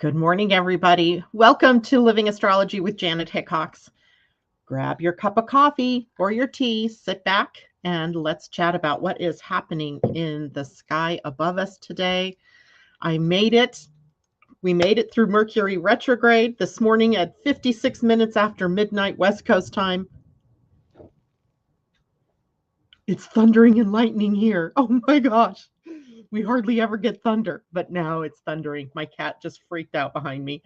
Good morning, everybody. Welcome to Living Astrology with Janet Hickox. Grab your cup of coffee or your tea, sit back, and let's chat about what is happening in the sky above us today. I made it. We made it through Mercury retrograde this morning at 56 minutes after midnight West Coast time. It's thundering and lightning here. Oh my gosh. We hardly ever get thunder, but now it's thundering. My cat just freaked out behind me.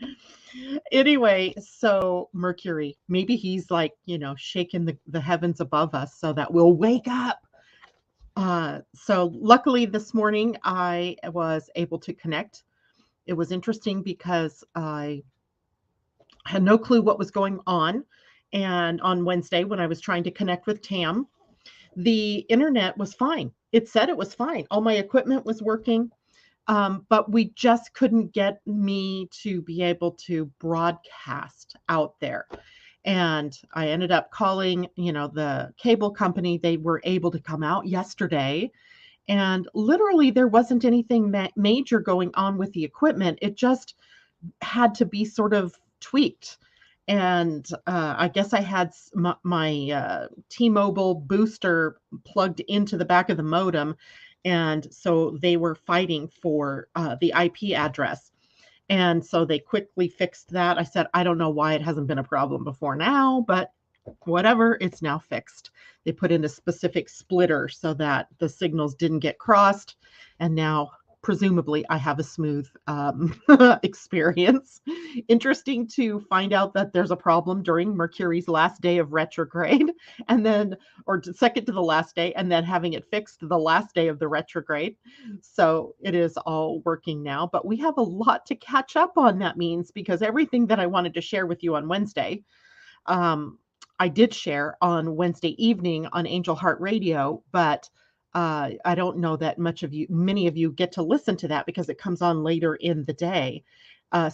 Anyway, so Mercury, maybe he's like, shaking the heavens above us so that we'll wake up. So luckily this morning I was able to connect. It was interesting because I had no clue what was going on. And on Wednesday, when I was trying to connect with Tam, the internet was fine. It said it was fine. All my equipment was working. But we just couldn't get me to be able to broadcast out there. And I ended up calling, the cable company. They were able to come out yesterday. And literally, there wasn't anything major going on with the equipment. It just had to be sort of tweaked. And I guess I had my T-Mobile booster plugged into the back of the modem. And so they were fighting for the IP address. And so they quickly fixed that. I said, I don't know why it hasn't been a problem before now, but whatever, it's now fixed. They put in a specific splitter so that the signals didn't get crossed. And now presumably I have a smooth experience. Interesting to find out that there's a problem during Mercury's last day of retrograde, and then, or second to the last day, and then having it fixed the last day of the retrograde. So it is all working now, but we have a lot to catch up on, that means, because everything that I wanted to share with you on Wednesday, I did share on Wednesday evening on Angel Heart Radio, but I don't know that many of you get to listen to that because it comes on later in the day.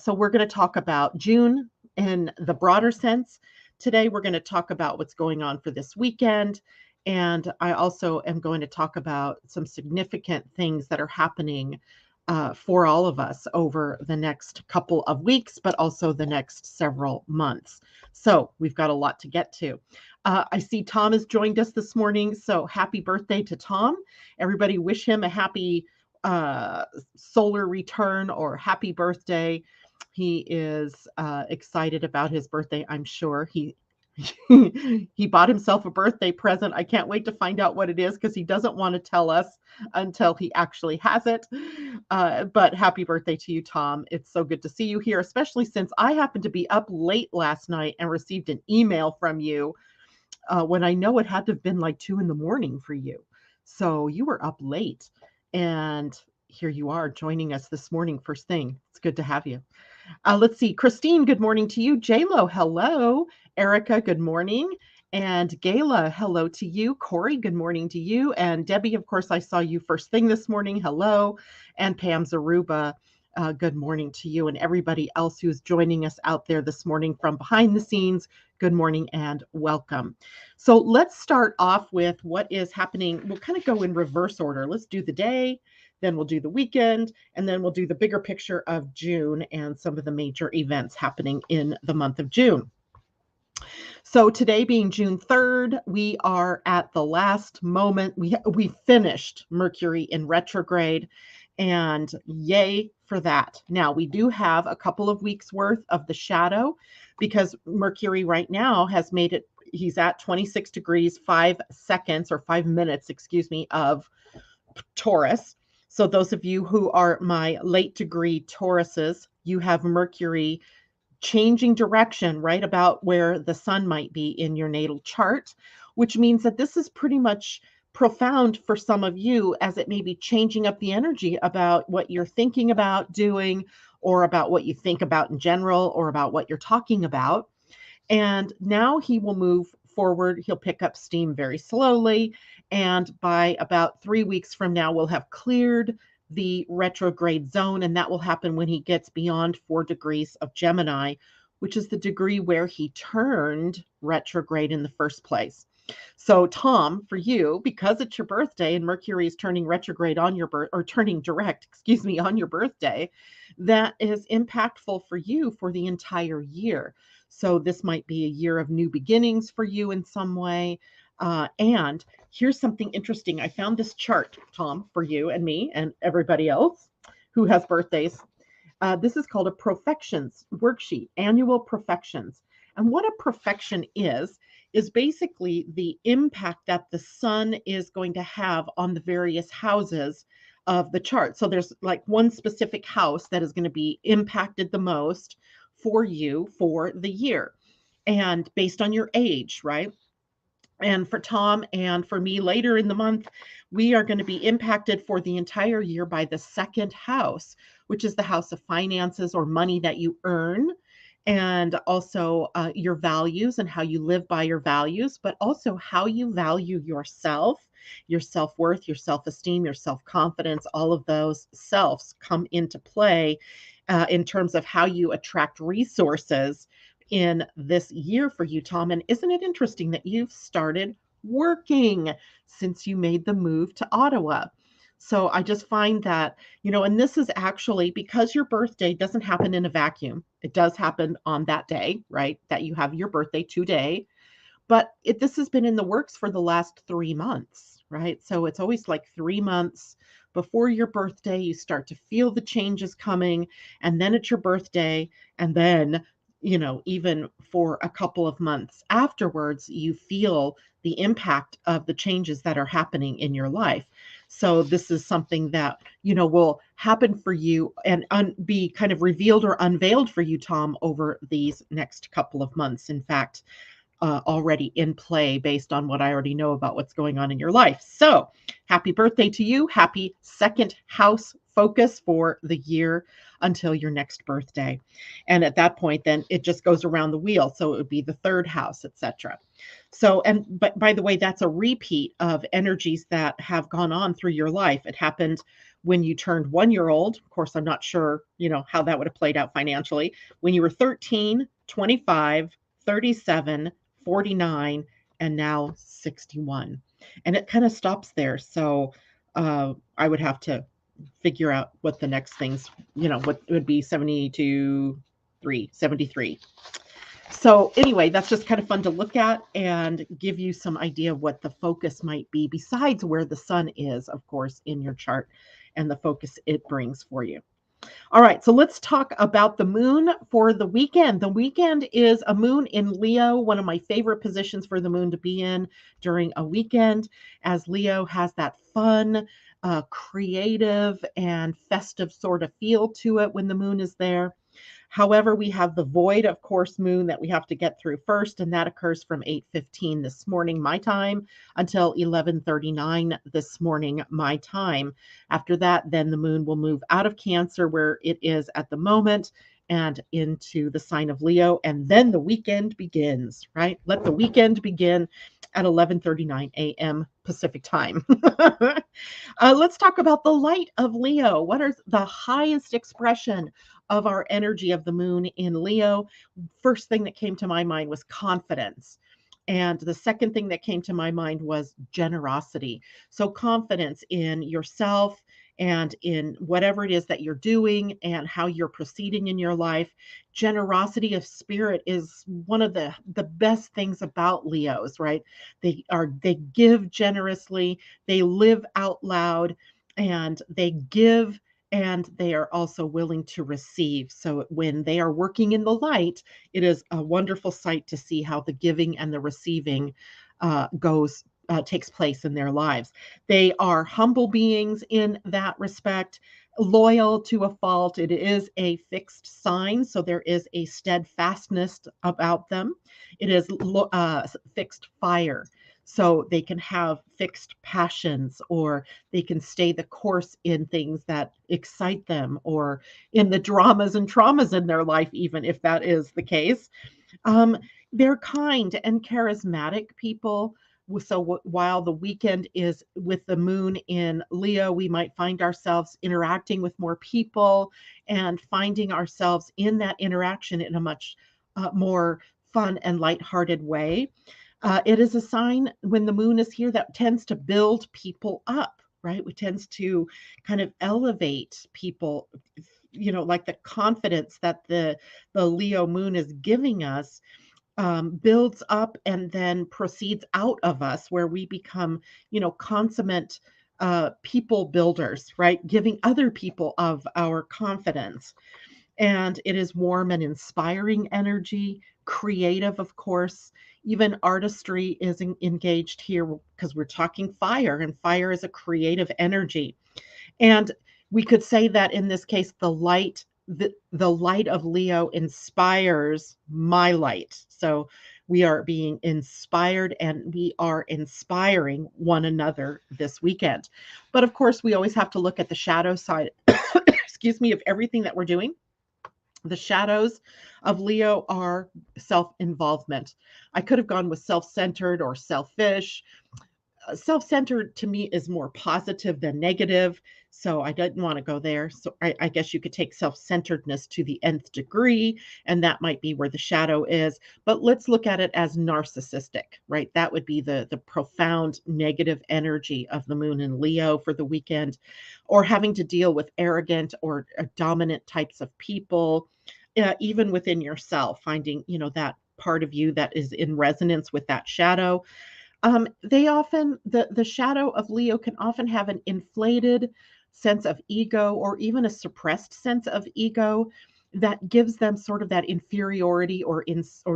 So we're going to talk about June in the broader sense. Today, we're going to talk about what's going on for this weekend. And I also am going to talk about some significant things that are happening for all of us over the next couple of weeks, but also the next several months. So we've got a lot to get to. I see Tom has joined us this morning. So happy birthday to Tom. Everybody wish him a happy solar return or happy birthday. He is excited about his birthday. I'm sure he bought himself a birthday present. I can't wait to find out what it is because he doesn't want to tell us until he actually has it. But happy birthday to you, Tom. It's so good to see you here, especially since I happened to be up late last night and received an email from you when I know it had to have been like 2 a.m. for you. So you were up late, and here you are joining us this morning first thing. It's good to have you. Let's see. Christine, good morning to you. J-Lo, hello. Erica, good morning. And Gayla, hello to you. Corey, good morning to you. And Debbie, of course, I saw you first thing this morning. Hello. And Pam Zaruba, good morning to you. And everybody else who's joining us out there this morning from behind the scenes, good morning and welcome. So let's start off with what is happening. We'll kind of go in reverse order. Let's do the day, then we'll do the weekend, and then we'll do the bigger picture of June and some of the major events happening in the month of June. So today being June 3rd, we are at the last moment. We finished Mercury in retrograde, and yay for that. Now, we do have a couple of weeks worth of the shadow because Mercury right now has made it, he's at 26 degrees, 5 seconds or 5 minutes, of Taurus. So those of you who are my late degree Tauruses, you have Mercury changing direction right about where the sun might be in your natal chart, which means that this is pretty much profound for some of you, as it may be changing up the energy about what you're thinking about doing, or about what you think about in general, or about what you're talking about. And now he will move forward. He'll pick up steam very slowly. And by about 3 weeks from now, we'll have cleared the retrograde zone. And that will happen when he gets beyond 4 degrees of Gemini, which is the degree where he turned retrograde in the first place. So, Tom, for you, because it's your birthday and Mercury is turning retrograde on your birth or turning direct, excuse me, on your birthday, that is impactful for you for the entire year. So, this might be a year of new beginnings for you in some way. And here's something interesting. I found this chart, Tom, for you and me and everybody else who has birthdays. This is called a Profections worksheet, annual profections. And what a profection is basically the impact that the sun is going to have on the various houses of the chart. So there's like one specific house that is going to be impacted the most for you for the year. And based on your age, right? And for Tom and for me later in the month, we are going to be impacted for the entire year by the second house, which is the house of finances or money that you earn, and also your values and how you live by your values, but also how you value yourself, your self worth, your self esteem, your self confidence. All of those selves come into play in terms of how you attract resources in this year for you, Tom. And isn't it interesting that you've started working since you made the move to Ottawa? So I just find that, and this is actually because your birthday doesn't happen in a vacuum. It does happen on that day, right? That you have your birthday today. But this has been in the works for the last 3 months, right? So it's always like 3 months before your birthday, you start to feel the changes coming. And then it's your birthday. And then even for a couple of months afterwards, you feel the impact of the changes that are happening in your life. So this is something that, will happen for you and be kind of revealed or unveiled for you, Tom, over these next couple of months. In fact, already in play based on what I already know about what's going on in your life. So happy birthday to you. Happy second house focus for the year until your next birthday. And at that point, then it just goes around the wheel. So it would be the third house, etc. So, but by the way, that's a repeat of energies that have gone on through your life. It happened when you turned 1 year old. Of course, I'm not sure, how that would have played out financially. When you were 13, 25, 37, 49, and now 61. And it kind of stops there. So I would have to figure out what the next things, what would be 73. So anyway, that's just kind of fun to look at and give you some idea of what the focus might be besides where the sun is, of course, in your chart and the focus it brings for you. All right, so let's talk about the moon for the weekend. The weekend is a moon in Leo, one of my favorite positions for the moon to be in during a weekend, as Leo has that fun, creative, and festive sort of feel to it when the moon is there. However, we have the void, of course, moon that we have to get through first, and that occurs from 8:15 this morning, my time, until 11:39 this morning, my time. After that, then the moon will move out of Cancer, where it is at the moment, and into the sign of Leo, and then the weekend begins, right? Let the weekend begin at 11:39 a.m. Pacific time. Let's talk about the light of Leo. What is the highest expression of our energy of the moon in Leo? First thing that came to my mind was confidence. And the second thing that came to my mind was generosity. So confidence in yourself and in whatever it is that you're doing and how you're proceeding in your life. Generosity of spirit is one of the best things about Leos, right? They give generously, they live out loud, and they give, and they are also willing to receive. So when they are working in the light, it is a wonderful sight to see how the giving and the receiving takes place in their lives. They are humble beings in that respect, loyal to a fault. It is a fixed sign, so there is a steadfastness about them. It is fixed fire. So they can have fixed passions, or they can stay the course in things that excite them, or in the dramas and traumas in their life, even if that is the case. They're kind and charismatic people. So while the weekend is with the moon in Leo, we might find ourselves interacting with more people and finding ourselves in that interaction in a much more fun and lighthearted way. It is a sign when the moon is here that tends to build people up, right? It tends to kind of elevate people, like the confidence that the Leo moon is giving us builds up and then proceeds out of us, where we become, consummate people builders, right? Giving other people of our confidence. And it is warm and inspiring energy, creative, of course. Even artistry is engaged here because we're talking fire, and fire is a creative energy. And we could say that in this case, the light of Leo inspires my light. So we are being inspired and we are inspiring one another this weekend. But of course, we always have to look at the shadow side, excuse me, of everything that we're doing. The shadows of Leo are self involvement. I could have gone with self centered or selfish. Self-centered to me is more positive than negative, so I didn't want to go there. So I guess you could take self-centeredness to the nth degree, and that might be where the shadow is. But let's look at it as narcissistic, right? That would be the profound negative energy of the moon in Leo for the weekend, or having to deal with arrogant or dominant types of people, even within yourself, finding that part of you that is in resonance with that shadow. They often the shadow of Leo can often have an inflated sense of ego, or even a suppressed sense of ego that gives them sort of that inferiority or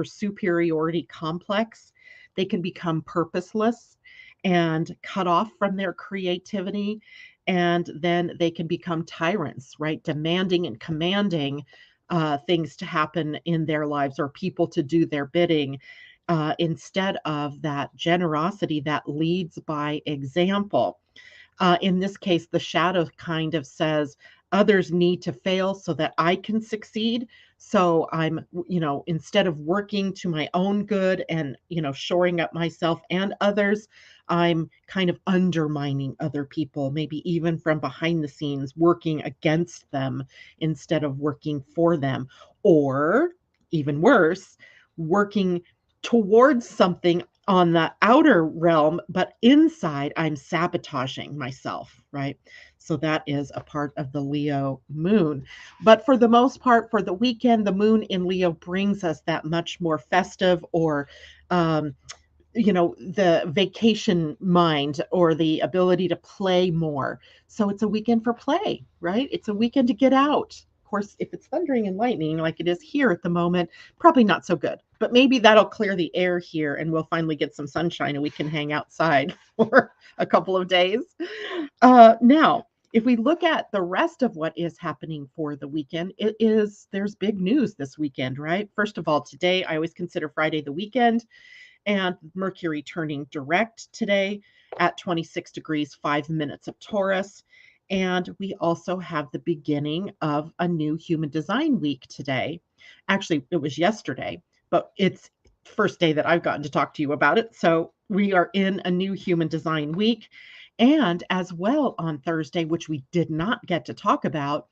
superiority complex. They can become purposeless and cut off from their creativity, and then they can become tyrants, right? Demanding and commanding things to happen in their lives, or people to do their bidding, instead of that generosity that leads by example. In this case, the shadow kind of says, others need to fail so that I can succeed. So I'm, instead of working to my own good and, shoring up myself and others, I'm kind of undermining other people, maybe even from behind the scenes, working against them instead of working for them. Or even worse, working towards something on the outer realm, but inside I'm sabotaging myself, right? So that is a part of the Leo moon. But for the most part, for the weekend, the moon in Leo brings us that much more festive, or um, the vacation mind, or the ability to play more. So it's a weekend for play, right? It's a weekend to get out. Of course, if it's thundering and lightning like it is here at the moment, probably not so good. But maybe that'll clear the air here and we'll finally get some sunshine and we can hang outside for a couple of days. Now, if we look at the rest of what is happening for the weekend, there's big news this weekend, right? First of all, today, I always consider Friday the weekend, and Mercury turning direct today at 26 degrees, 5 minutes of Taurus. And we also have the beginning of a new human design week today. Actually, it was yesterday, but it's first day that I've gotten to talk to you about it. So we are in a new human design week. And as well on Thursday, which we did not get to talk about,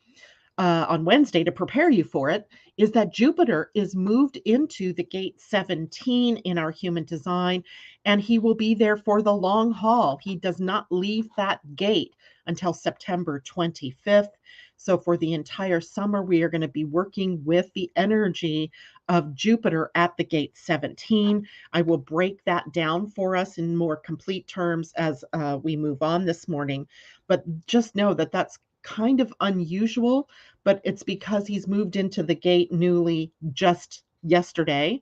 on Wednesday to prepare you for it, is that Jupiter is moved into the gate 17 in our human design, and he will be there for the long haul. He does not leave that gate until September 25th. So, for the entire summer, we are going to be working with the energy of Jupiter at the gate 17. I will break that down for us in more complete terms as we move on this morning. But just know that that's kind of unusual, but it's because he's moved into the gate newly just yesterday,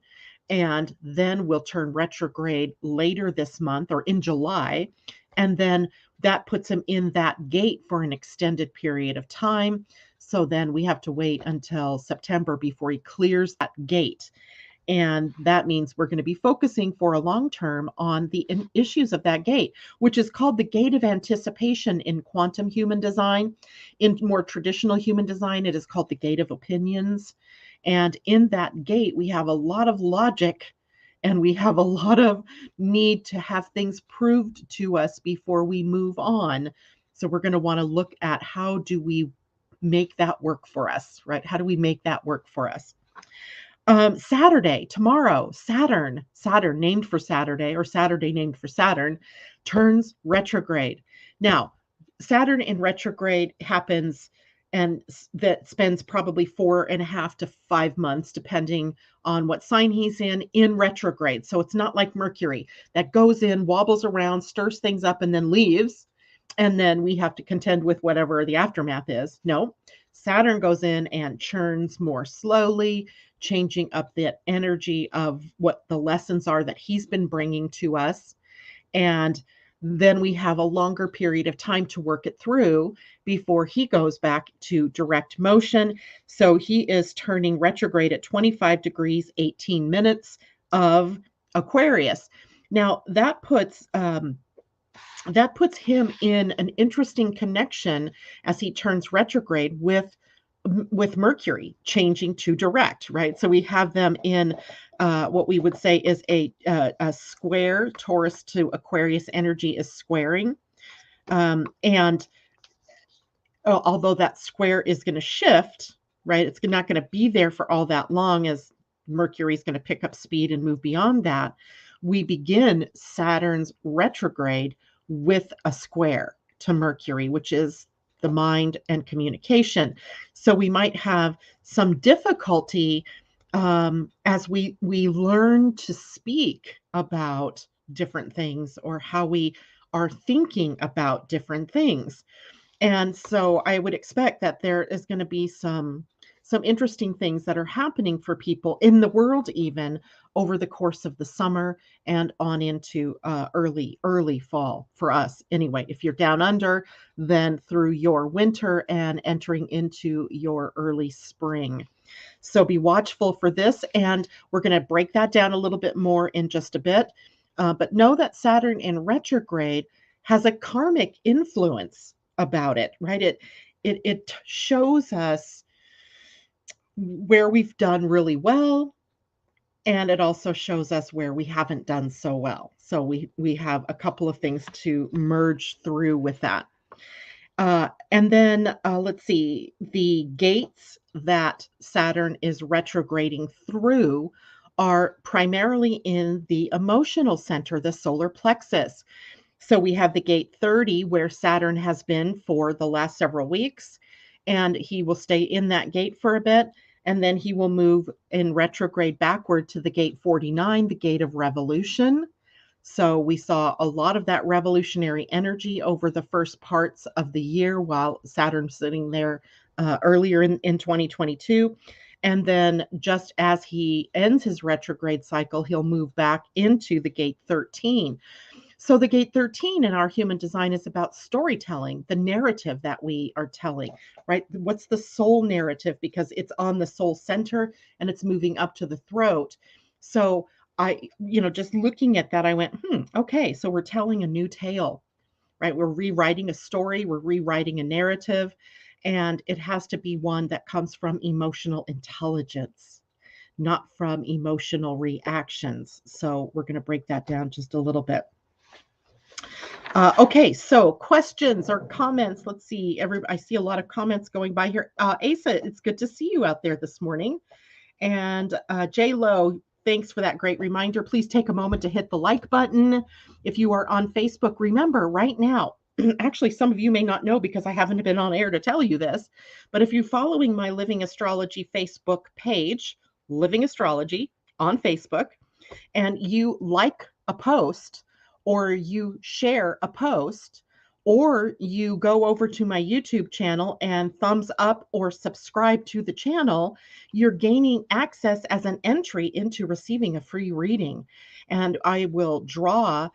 and then will turn retrograde later this month or in July. And then that puts him in that gate for an extended period of time. So then we have to wait until September before he clears that gate. And that means we're going to be focusing for a long term on the issues of that gate, which is called the gate of anticipation in quantum human design. In more traditional human design, it is called the gate of opinions. And in that gate, we have a lot of logic, and we have a lot of need to have things proved to us before we move on. So we're going to want to look at, how do we make that work for us, right? How do we make that work for us? Saturday, tomorrow, Saturn, named for Saturday, or Saturday named for Saturn, turns retrograde. Now, Saturn in retrograde happens, and that spends probably 4.5 to 5 months, depending on what sign he's in retrograde. So it's not like Mercury that goes in, wobbles around, stirs things up, and then leaves. And then we have to contend with whatever the aftermath is. No, Saturn goes in and churns more slowly, changing up the energy of what the lessons are that he's been bringing to us. And then we have a longer period of time to work it through before he goes back to direct motion. So he is turning retrograde at 25 degrees, 18 minutes of Aquarius. Now that puts him in an interesting connection as he turns retrograde with Mercury changing to direct, right? So we have them in what we would say is a square. Taurus to Aquarius energy is squaring. And although that square is going to shift, right? It's not going to be there for all that long, as Mercury is going to pick up speed and move beyond that. We begin Saturn's retrograde with a square to Mercury, which is the mind and communication. So we might have some difficulty as we learn to speak about different things, or how we are thinking about different things. And so I would expect that there is going to be some interesting things that are happening for people in the world, even over the course of the summer and on into early fall for us. Anyway, if you're down under, then through your winter and entering into your early spring. So be watchful for this, and we're going to break that down a little bit more in just a bit. But know that Saturn in retrograde has a karmic influence about it, right? It shows us where we've done really well, and it also shows us where we haven't done so well. So we have a couple of things to merge through with that. And then let's see, the gates that Saturn is retrograding through are primarily in the emotional center, the solar plexus. So we have the gate 30, where Saturn has been for the last several weeks, and he will stay in that gate for a bit. And then he will move in retrograde backward to the gate 49, the gate of revolution. So we saw a lot of that revolutionary energy over the first parts of the year while Saturn's sitting there earlier in 2022. And then just as he ends his retrograde cycle, he'll move back into the gate 13. So the gate 13 in our human design is about storytelling, the narrative that we are telling, right? What's the soul narrative? Because it's on the soul center and it's moving up to the throat. So just looking at that, I went, okay, so we're telling a new tale, right? We're rewriting a story, we're rewriting a narrative, and it has to be one that comes from emotional intelligence, not from emotional reactions. So we're going to break that down just a little bit. Okay, so questions or comments. Let's see. I see a lot of comments going by here. Asa, it's good to see you out there this morning. And J Lo, thanks for that great reminder. Please take a moment to hit the like button. If you are on Facebook, remember right now, actually, some of you may not know because I haven't been on air to tell you this, but if you're following my Living Astrology Facebook page, Living Astrology on Facebook, and you like a post, or you share a post, or you go over to my YouTube channel and thumbs up or subscribe to the channel, you're gaining access as an entry into receiving a free reading. And I will draw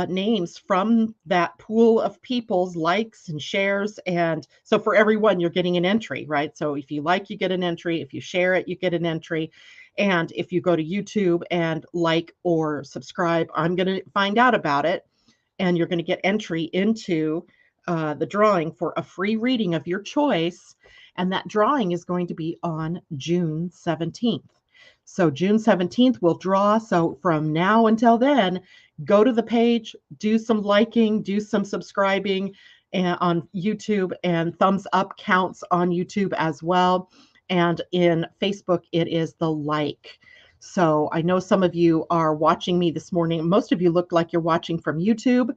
names from that pool of people's likes and shares. And so for everyone, you're getting an entry, right? So if you like, you get an entry. If you share it, you get an entry. And if you go to YouTube and like or subscribe, I'm going to find out about it. And you're going to get entry into the drawing for a free reading of your choice. And that drawing is going to be on June 17th. So June 17th, we'll draw. So from now until then, go to the page, do some liking, do some subscribing on YouTube, and thumbs up counts on YouTube as well. And in Facebook, it is the like. So I know some of you are watching me this morning. Most of you look like you're watching from YouTube.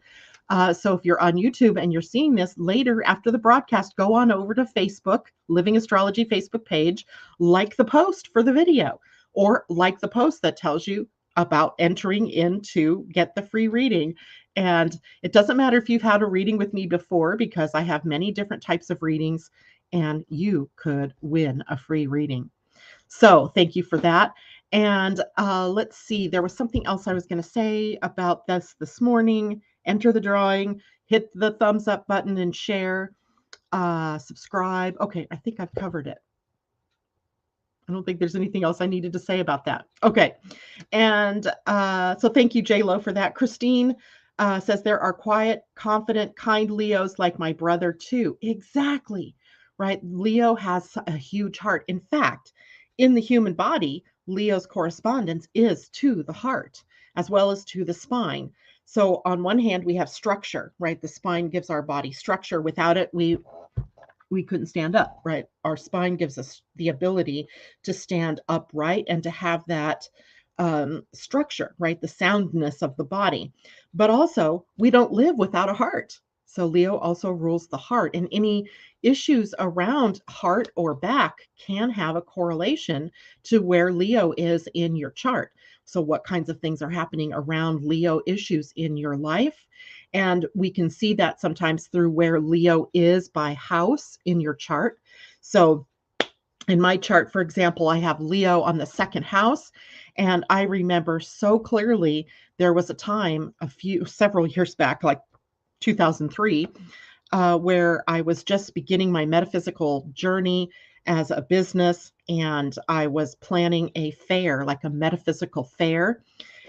So if you're on YouTube and you're seeing this later after the broadcast, go on over to Facebook, Living Astrology Facebook page, like the post for the video, or like the post that tells you about entering in to get the free reading. And it doesn't matter if you've had a reading with me before, because I have many different types of readings, and you could win a free reading. So thank you for that. And let's see, there was something else I was going to say about this morning. Enter the drawing, hit the thumbs up button and share, subscribe. Okay, I think I've covered it. I don't think there's anything else I needed to say about that. Okay. And so thank you, J-Lo, for that. Christine says there are quiet, confident, kind Leos like my brother too. Exactly, right? Leo has a huge heart. In fact, in the human body, Leo's correspondence is to the heart as well as to the spine. So on one hand, we have structure, right? The spine gives our body structure. Without it, we couldn't stand up, right? Our spine gives us the ability to stand upright and to have that structure, right? The soundness of the body. But also, we don't live without a heart. So Leo also rules the heart, and any issues around heart or back can have a correlation to where Leo is in your chart. So what kinds of things are happening around Leo issues in your life? And we can see that sometimes through where Leo is by house in your chart. So in my chart, for example, I have Leo on the second house. And I remember so clearly there was a time several years back, like 2003, where I was just beginning my metaphysical journey as a business. And I was planning a fair, like a metaphysical fair.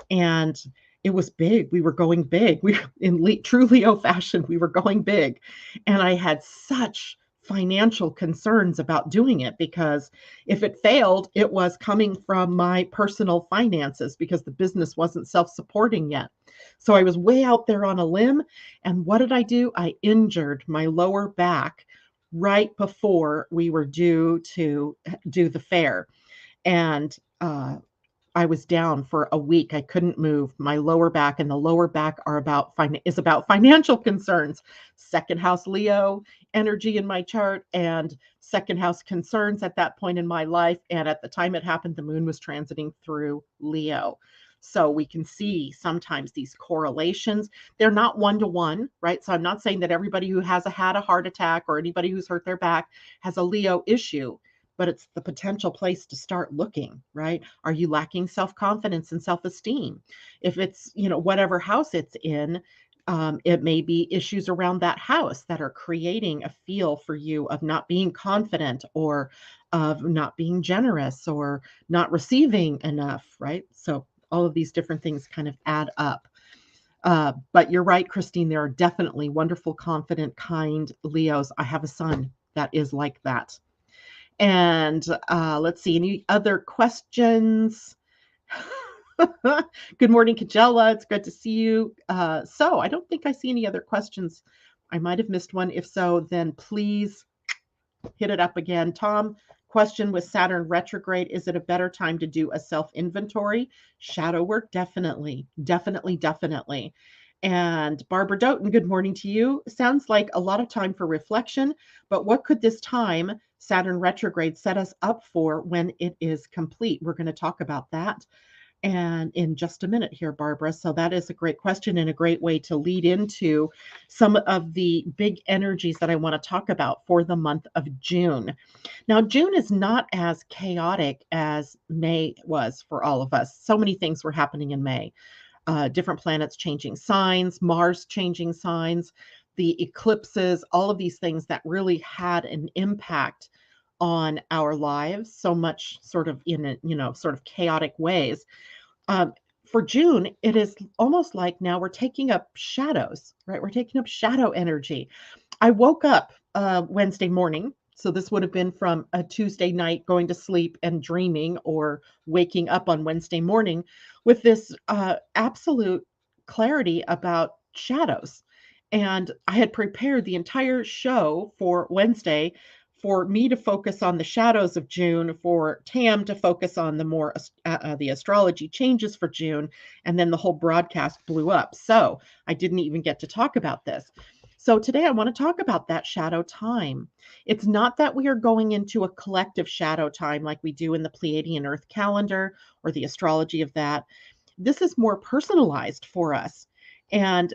And it was big. We were going big. We in true Leo fashion, we were going big. And I had such financial concerns about doing it, because if it failed, it was coming from my personal finances, because the business wasn't self-supporting yet. So I was way out there on a limb. And what did I do? I injured my lower back right before we were due to do the fair. And I was down for a week. I couldn't move my lower back, and the lower back is about financial concerns. Second house Leo energy in my chart, and second house concerns at that point in my life. And at the time it happened, the moon was transiting through Leo. So we can see sometimes these correlations. They're not one-to-one, right? So I'm not saying that everybody who had a heart attack or anybody who's hurt their back has a Leo issue, but it's the potential place to start looking, right? Are you lacking self-confidence and self-esteem? If it's, whatever house it's in, it may be issues around that house that are creating a feel for you of not being confident, or of not being generous, or not receiving enough, right? So all of these different things kind of add up. But you're right, Christine, there are definitely wonderful, confident, kind Leos. I have a son that is like that. And let's see, any other questions? Good morning, Kajella. It's good to see you. So I don't think I see any other questions. I might have missed one. If so, then please hit it up again. Tom, question with Saturn retrograde, is it a better time to do a self-inventory? Shadow work? Definitely, definitely, definitely. And Barbara Doughton, good morning to you. Sounds like a lot of time for reflection, but what could this time, Saturn retrograde, set us up for when it is complete? We're going to talk about that and in just a minute here, Barbara. So that is a great question and a great way to lead into some of the big energies that I want to talk about for the month of June. Now, June is not as chaotic as May was for all of us. So many things were happening in May. Different planets changing signs, Mars changing signs, the eclipses, all of these things that really had an impact on our lives, so much sort of in sort of chaotic ways. For June, it is almost like now we're taking up shadows, right? We're taking up shadow energy. I woke up Wednesday morning. So this would have been from a Tuesday night going to sleep and dreaming, or waking up on Wednesday morning with this absolute clarity about shadows. And I had prepared the entire show for Wednesday for me to focus on the shadows of June, for Tam to focus on the more the astrology changes for June, and then the whole broadcast blew up. So I didn't even get to talk about this. So today I want to talk about that shadow time. It's not that we are going into a collective shadow time like we do in the Pleiadian-Earth calendar or the astrology of that. This is more personalized for us, and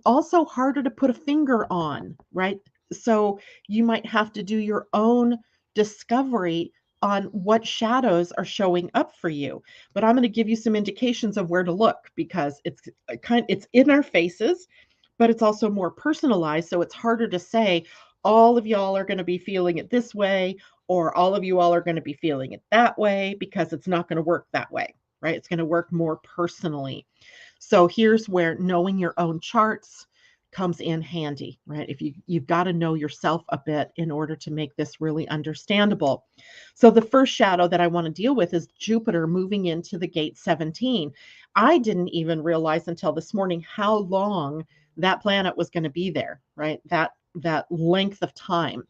also harder to put a finger on, right? So you might have to do your own discovery on what shadows are showing up for you. But I'm going to give you some indications of where to look, because it's in our faces, but it's also more personalized. So it's harder to say all of y'all are going to be feeling it this way, or all of you all are going to be feeling it that way, because it's not going to work that way, right? It's going to work more personally. So here's where knowing your own charts comes in handy, right? If you've got to know yourself a bit in order to make this really understandable. So the first shadow that I want to deal with is Jupiter moving into the gate 17. I didn't even realize until this morning how long that planet was going to be there, right? That length of time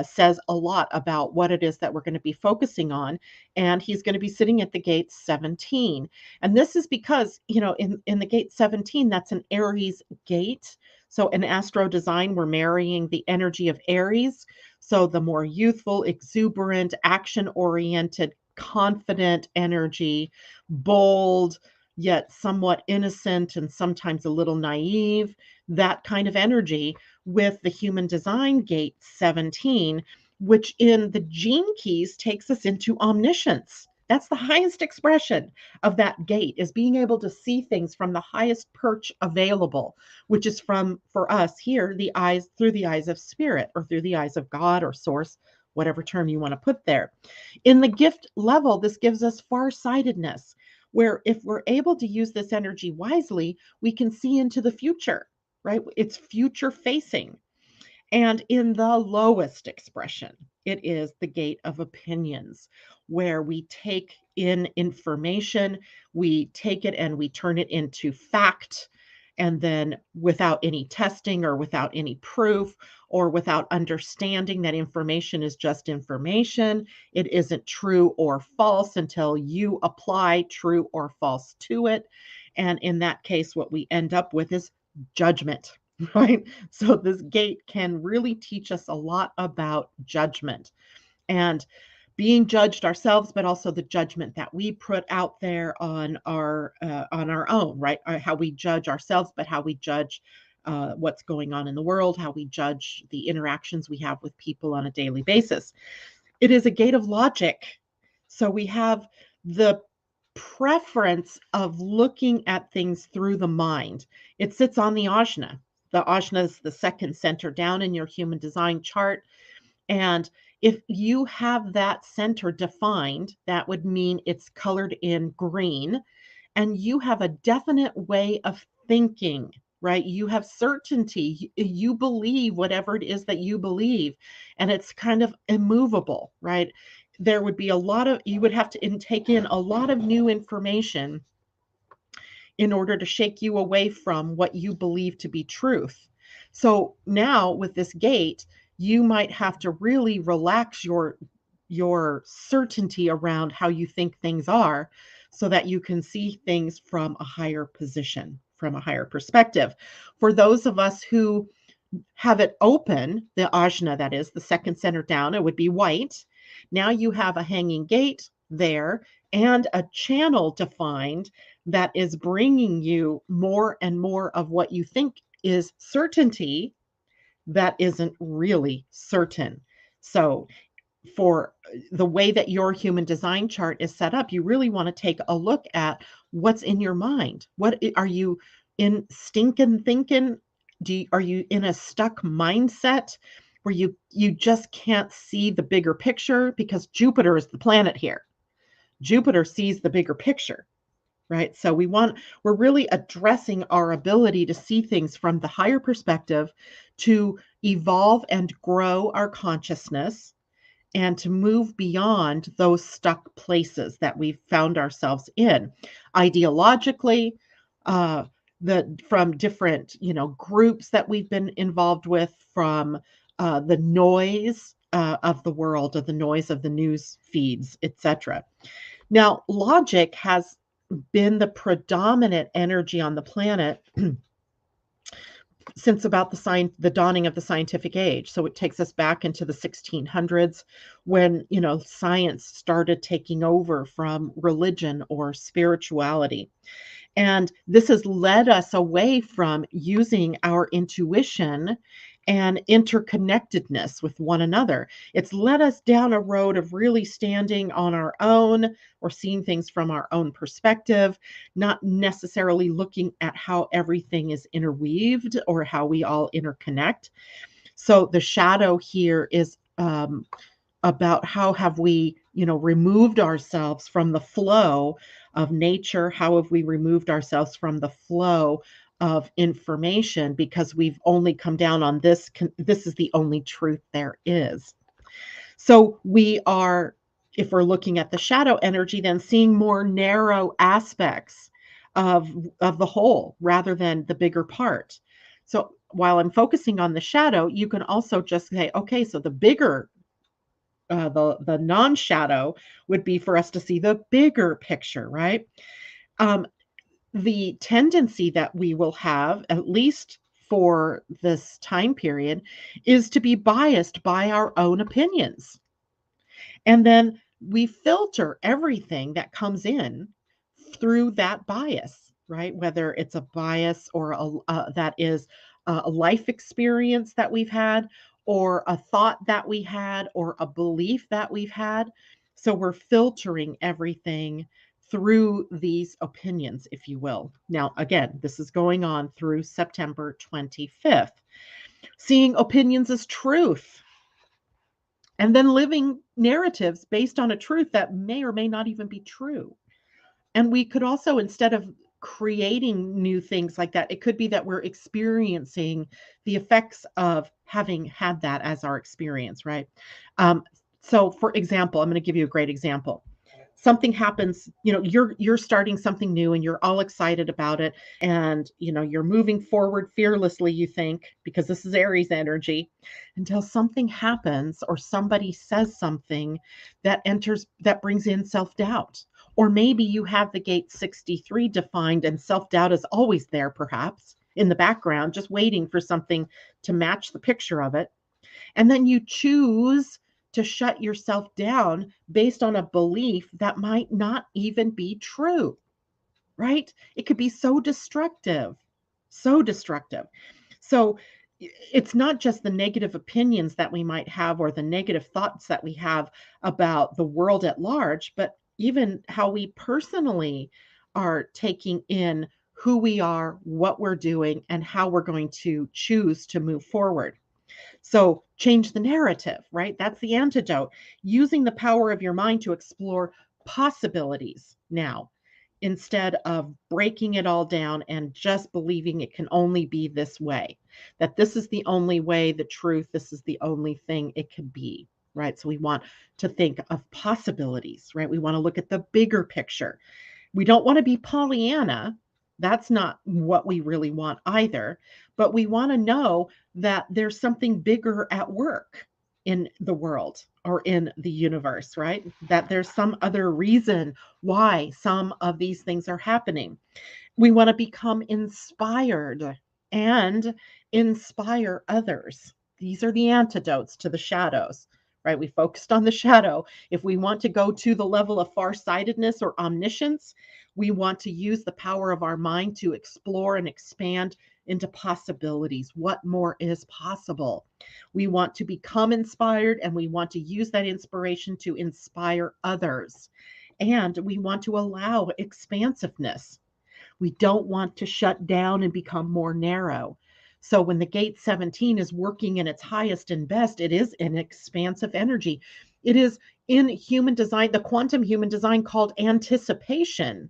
says a lot about what it is that we're going to be focusing on. And he's going to be sitting at the gate 17. And this is because, in the gate 17, that's an Aries gate. So in astro design, we're marrying the energy of Aries. So the more youthful, exuberant, action-oriented, confident energy, bold, yet somewhat innocent and sometimes a little naive, that kind of energy, with the human design gate 17, which in the gene keys takes us into omniscience. That's the highest expression of that gate, is being able to see things from the highest perch available, which is for us here, through the eyes of spirit, or through the eyes of God or source, whatever term you want to put there. In the gift level, this gives us farsightedness, where if we're able to use this energy wisely, we can see into the future, right? It's future facing. And in the lowest expression, it is the gate of opinions, where we take in information, we take it and we turn it into fact. And then without any testing or without any proof or without understanding that information is just information, it isn't true or false until you apply true or false to it. And in that case, what we end up with is judgment, right? So this gate can really teach us a lot about judgment and being judged ourselves, but also the judgment that we put out there on our own, right? How we judge ourselves, but how we judge what's going on in the world, how we judge the interactions we have with people on a daily basis. It is a gate of logic. So we have the preference of looking at things through the mind. It sits on the ajna. The ajna is the second center down in your human design chart. And if you have that center defined, that would mean it's colored in green, and you have a definite way of thinking, right? You have certainty. You believe whatever it is that you believe, and it's kind of immovable, right? There would be you would have to take in a lot of new information in order to shake you away from what you believe to be truth. So now with this gate, you might have to really relax your certainty around how you think things are, so that you can see things from a higher position, from a higher perspective. For those of us who have it open, the ajna, that is the second center down, it would be white. Now you have a hanging gate there and a channel defined that is bringing you more and more of what you think is certainty that isn't really certain. So for the way that your human design chart is set up, you really want to take a look at what's in your mind. What are you in stinking thinking? Are you in a stuck mindset where you just can't see the bigger picture? Because Jupiter is the planet here. Jupiter sees the bigger picture, right? So we're really addressing our ability to see things from the higher perspective, to evolve and grow our consciousness, and to move beyond those stuck places that we've found ourselves in ideologically, from different groups that we've been involved with, from the noise of the world, of the noise of the news feeds, etc. Now, logic has been the predominant energy on the planet since about the dawning of the scientific age. So it takes us back into the 1600s when, science started taking over from religion or spirituality. And this has led us away from using our intuition and interconnectedness with one another. It's led us down a road of really standing on our own or seeing things from our own perspective, not necessarily looking at how everything is interweaved or how we all interconnect. So the shadow here is about how have we, removed ourselves from the flow of nature? How have we removed ourselves from the flow of information because we've only come down on this? This is the only truth there is. So we are, if we're looking at the shadow energy, then seeing more narrow aspects of the whole rather than the bigger part. So while I'm focusing on the shadow, you can also just say, okay, so the bigger the non-shadow would be for us to see the bigger picture, right? The tendency that we will have, at least for this time period, is to be biased by our own opinions. And then we filter everything that comes in through that bias, right? Whether it's a bias or that is a life experience that we've had, or a thought that we had, or a belief that we've had. So we're filtering everything through these opinions, if you will. Now, again, this is going on through September 25th. Seeing opinions as truth, and then living narratives based on a truth that may or may not even be true. And we could also, instead of creating new things like that, it could be that we're experiencing the effects of having had that as our experience, right? So for example, I'm going to give you a great example. Something happens, you're starting something new and you're all excited about it, and you're moving forward fearlessly, you think, because this is Aries energy, until something happens or somebody says something that brings in self-doubt. Or maybe you have the gate 63 defined and self-doubt is always there, perhaps in the background, just waiting for something to match the picture of it. And then you choose to shut yourself down based on a belief that might not even be true, right? It could be so destructive, so destructive. So it's not just the negative opinions that we might have or the negative thoughts that we have about the world at large, but even how we personally are taking in who we are, what we're doing, and how we're going to choose to move forward. So change the narrative, right? That's the antidote. Using the power of your mind to explore possibilities now, instead of breaking it all down and just believing it can only be this way, that this is the only way, the truth, this is the only thing it can be, right? So we want to think of possibilities, right? We want to look at the bigger picture. We don't want to be Pollyanna. That's not what we really want either. But we want to know that there's something bigger at work in the world or in the universe, right? That there's some other reason why some of these things are happening. We want to become inspired and inspire others. These are the antidotes to the shadows, right? We focused on the shadow. If we want to go to the level of farsightedness or omniscience, we want to use the power of our mind to explore and expand into possibilities. What more is possible? We want to become inspired, and we want to use that inspiration to inspire others. And we want to allow expansiveness. We don't want to shut down and become more narrow. So when the gate 17 is working in its highest and best, it is an expansive energy. It is in human design, the quantum human design, called anticipation.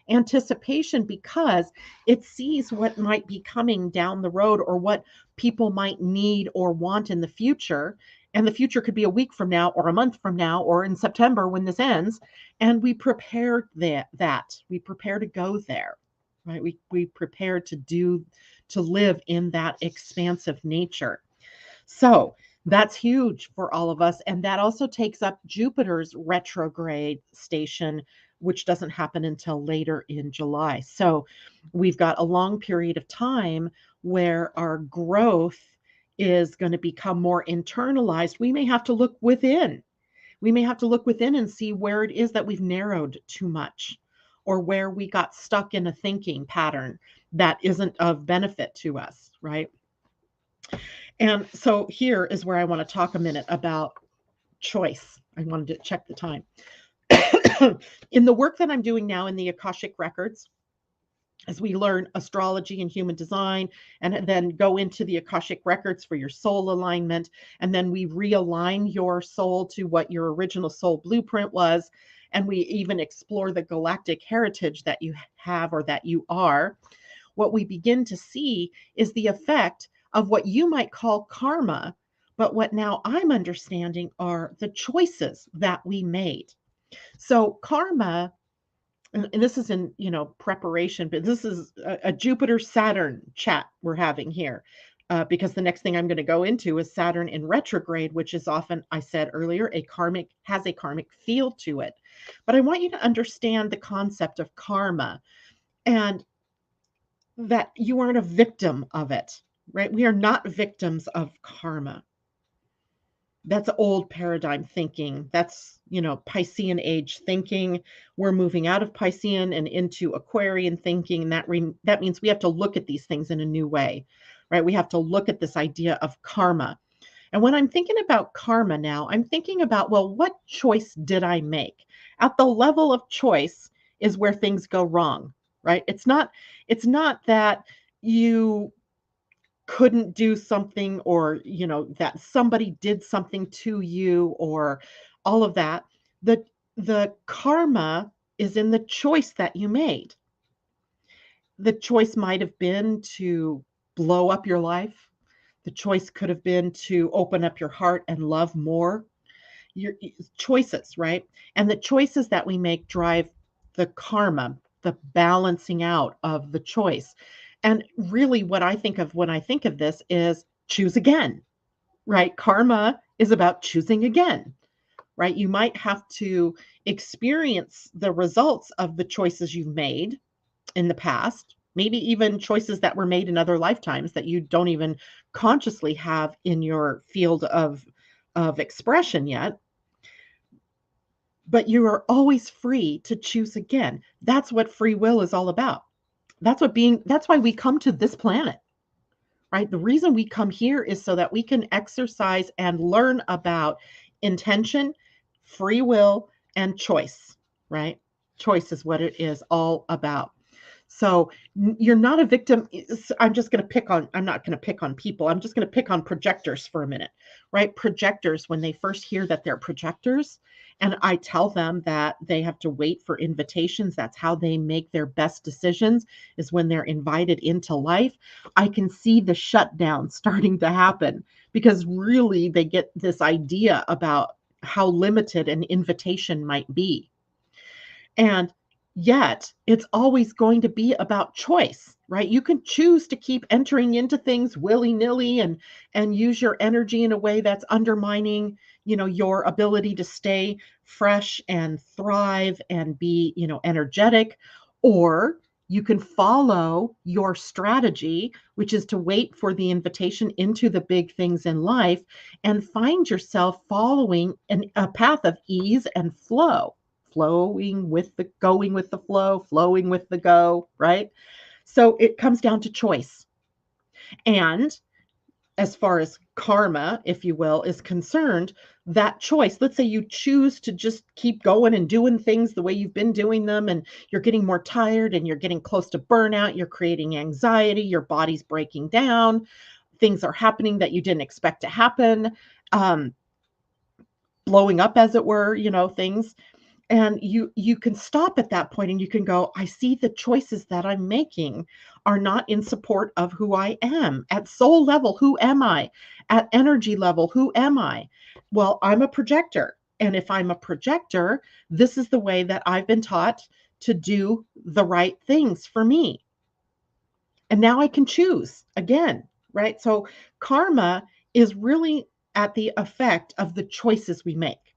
Anticipation, because it sees what might be coming down the road or what people might need or want in the future. And the future could be a week from now or a month from now or in September when this ends. And we prepare that. We prepare to go there, right? We prepare to live in that expansive nature. So That's huge for all of us. And that also takes up Jupiter's retrograde station, which doesn't happen until later in July. So we've got a long period of time where our growth is going to become more internalized. We may have to look within. We may have to look within and see where it is that we've narrowed too much or where we got stuck in a thinking pattern that isn't of benefit to us, right? And so here is where I want to talk a minute about choice. I wanted to check the time. In the work that I'm doing now in the Akashic Records, as we learn astrology and human design, and then go into the Akashic Records for your soul alignment, and then we realign your soul to what your original soul blueprint was, and we even explore the galactic heritage that you have or that you are, what we begin to see is the effect of what you might call karma, but what now I'm understanding are the choices that we made. So karma, and this is in preparation, but this is a Jupiter Saturn chat we're having here, because the next thing I'm going to go into is Saturn in retrograde, which is often, I said earlier, has a karmic feel to it. But I want you to understand the concept of karma and that you aren't a victim of it, right? We are not victims of karma. That's old paradigm thinking. That's, Piscean age thinking. We're moving out of Piscean and into Aquarian thinking. That means we have to look at these things in a new way, right? We have to look at this idea of karma. And when I'm thinking about karma now, I'm thinking about, well, what choice did I make? At the level of choice is where things go wrong, right? It's not that you couldn't do something or that somebody did something to you or all of that. The karma is in the choice that you made. The choice might have been to blow up your life. The choice could have been to open up your heart and love more. Your choices, right? And the choices that we make drive the karma, the balancing out of the choice. And really what I think of when I think of this is choose again, right? Karma is about choosing again, right? You might have to experience the results of the choices you've made in the past, maybe even choices that were made in other lifetimes that you don't even consciously have in your field of expression yet. But you are always free to choose again. That's what free will is all about. That's why we come to this planet, right? The reason we come here is so that we can exercise and learn about intention, free will, and choice, right? Choice is what it is all about. So you're not a victim. I'm not going to pick on people. I'm just going to pick on projectors for a minute, right? Projectors, when they first hear that they're projectors, and I tell them that they have to wait for invitations. That's how they make their best decisions, is when they're invited into life. I can see the shutdown starting to happen because really they get this idea about how limited an invitation might be. And yet it's always going to be about choice, right? You can choose to keep entering into things willy-nilly and use your energy in a way that's undermining, your ability to stay fresh and thrive and be, energetic. Or you can follow your strategy, which is to wait for the invitation into the big things in life and find yourself following a path of ease and flow. Going with the flow, flowing with the go, right? So it comes down to choice. And as far as karma, if you will, is concerned, that choice, let's say you choose to just keep going and doing things the way you've been doing them, and you're getting more tired and you're getting close to burnout, you're creating anxiety, your body's breaking down, things are happening that you didn't expect to happen, blowing up, as it were, things. And you can stop at that point and you can go, I see the choices that I'm making are not in support of who I am. At soul level, who am I? At energy level, who am I? Well, I'm a projector. And if I'm a projector, this is the way that I've been taught to do the right things for me. And now I can choose again, right? So karma is really at the effect of the choices we make.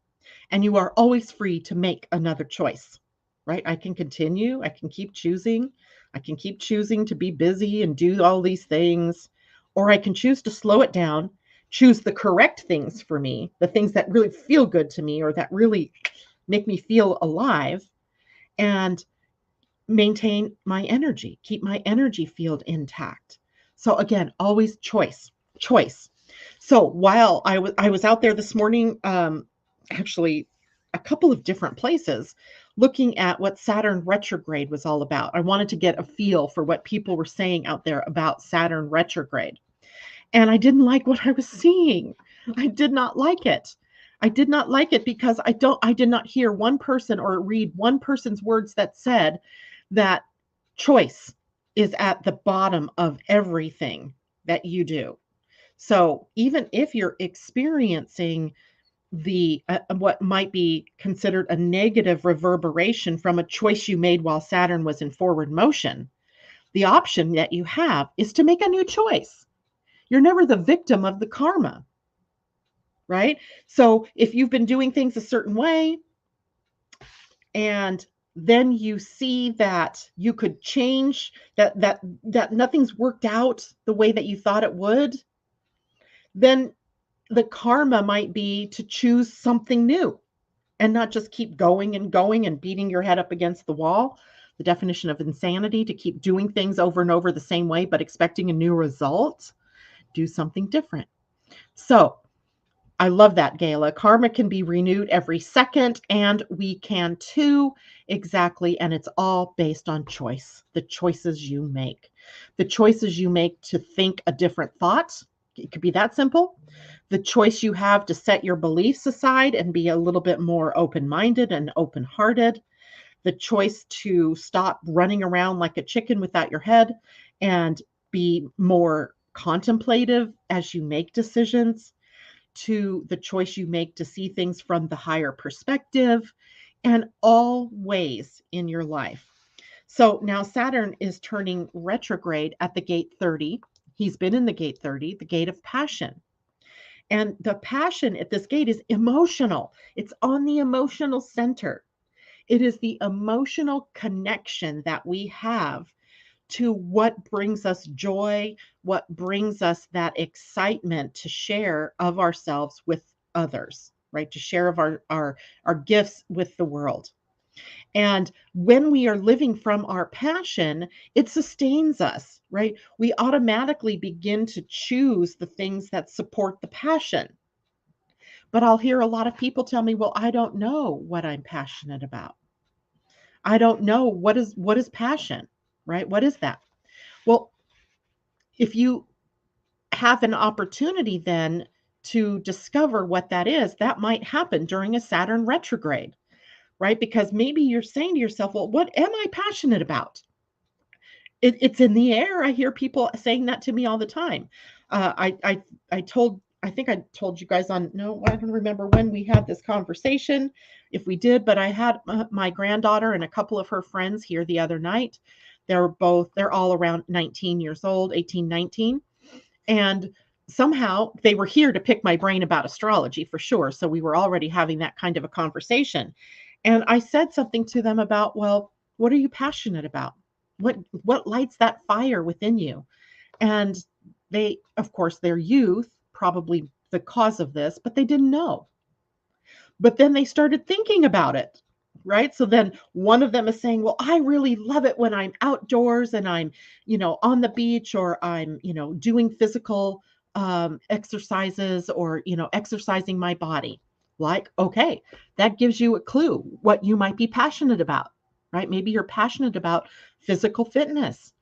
And you are always free to make another choice, right? I can continue. I can keep choosing. I can keep choosing to be busy and do all these things. Or I can choose to slow it down, choose the correct things for me, the things that really feel good to me or that really make me feel alive, and maintain my energy, keep my energy field intact. So again, always choice, choice. So while I was out there this morning, actually a couple of different places, looking at what Saturn retrograde was all about. I wanted to get a feel for what people were saying out there about Saturn retrograde. And I didn't like what I was seeing. I did not like it. I did not like it because I did not hear one person or read one person's words that said that choice is at the bottom of everything that you do. So even if you're experiencing the what might be considered a negative reverberation from a choice you made while Saturn was in forward motion, the option that you have is to make a new choice. You're never the victim of the karma, right? So if you've been doing things a certain way and then you see that you could change, that nothing's worked out the way that you thought it would, then the karma might be to choose something new and not just keep going and going and beating your head up against the wall. The definition of insanity, to keep doing things over and over the same way but expecting a new result. Do something different. So I love that, Gayla. Karma can be renewed every second, and we can too. Exactly. And it's all based on choice, the choices you make. The choices you make to think a different thought. It could be that simple. The choice you have to set your beliefs aside and be a little bit more open-minded and open-hearted. The choice to stop running around like a chicken without your head and be more contemplative as you make decisions, to the choice you make to see things from the higher perspective, and all ways in your life. So now Saturn is turning retrograde at the gate 30. He's been in the gate 30, the gate of passion. And the passion at this gate is emotional. It's on the emotional center. It is the emotional connection that we have to what brings us joy, what brings us that excitement to share of ourselves with others, right? To share of our gifts with the world. And when we are living from our passion, it sustains us, right? We automatically begin to choose the things that support the passion. But I'll hear a lot of people tell me, well, I don't know what I'm passionate about. I don't know what is passion, right? What is that? Well, if you have an opportunity then to discover what that is, that might happen during a Saturn retrograde, right? Because maybe you're saying to yourself, well, what am I passionate about? It's in the air. I hear people saying that to me all the time. I think I told you guys on, no, I don't remember when we had this conversation, if we did, but I had my granddaughter and a couple of her friends here the other night. They're all around 19 years old, 18, 19. And somehow they were here to pick my brain about astrology for sure. So we were already having that kind of a conversation. And I said something to them about, well, what are you passionate about? What lights that fire within you? And they, of course, their youth, probably the cause of this, but they didn't know. But then they started thinking about it, right? So then one of them is saying, well, I really love it when I'm outdoors and I'm, on the beach, or I'm, doing physical exercises, or, exercising my body. Like, okay, that gives you a clue what you might be passionate about, right? Maybe you're passionate about physical fitness.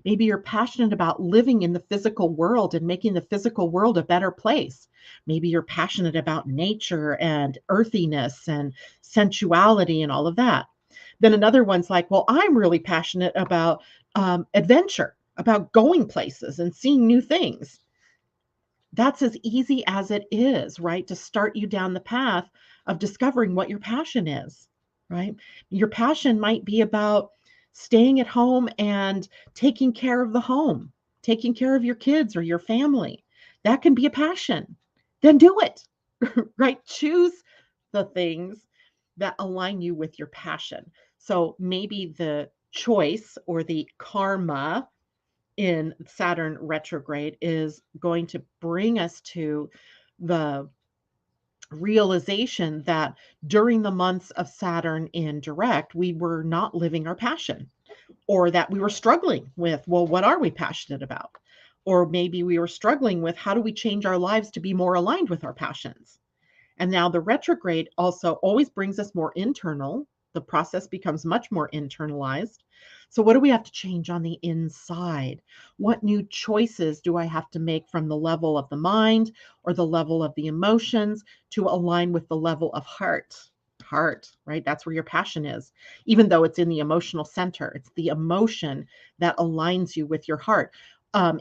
Maybe you're passionate about living in the physical world and making the physical world a better place. Maybe you're passionate about nature and earthiness and sensuality and all of that. Then another one's like, well, I'm really passionate about adventure, about going places and seeing new things. That's as easy as it is, right? To start you down the path of discovering what your passion is, right? Your passion might be about staying at home and taking care of the home, taking care of your kids or your family. That can be a passion. then do it, right? Choose the things that align you with your passion. So maybe the choice or the karma in Saturn retrograde is going to bring us to the realization that during the months of Saturn in direct, we were not living our passion, or that we were struggling with, well, what are we passionate about? Or maybe we were struggling with, how do we change our lives to be more aligned with our passions? And now the retrograde also always brings us more internal. The process becomes much more internalized. So, what do we have to change on the inside? What new choices do I have to make from the level of the mind or the level of the emotions to align with the level of heart? Heart, right? That's where your passion is. Even though it's in the emotional center, it's the emotion that aligns you with your heart.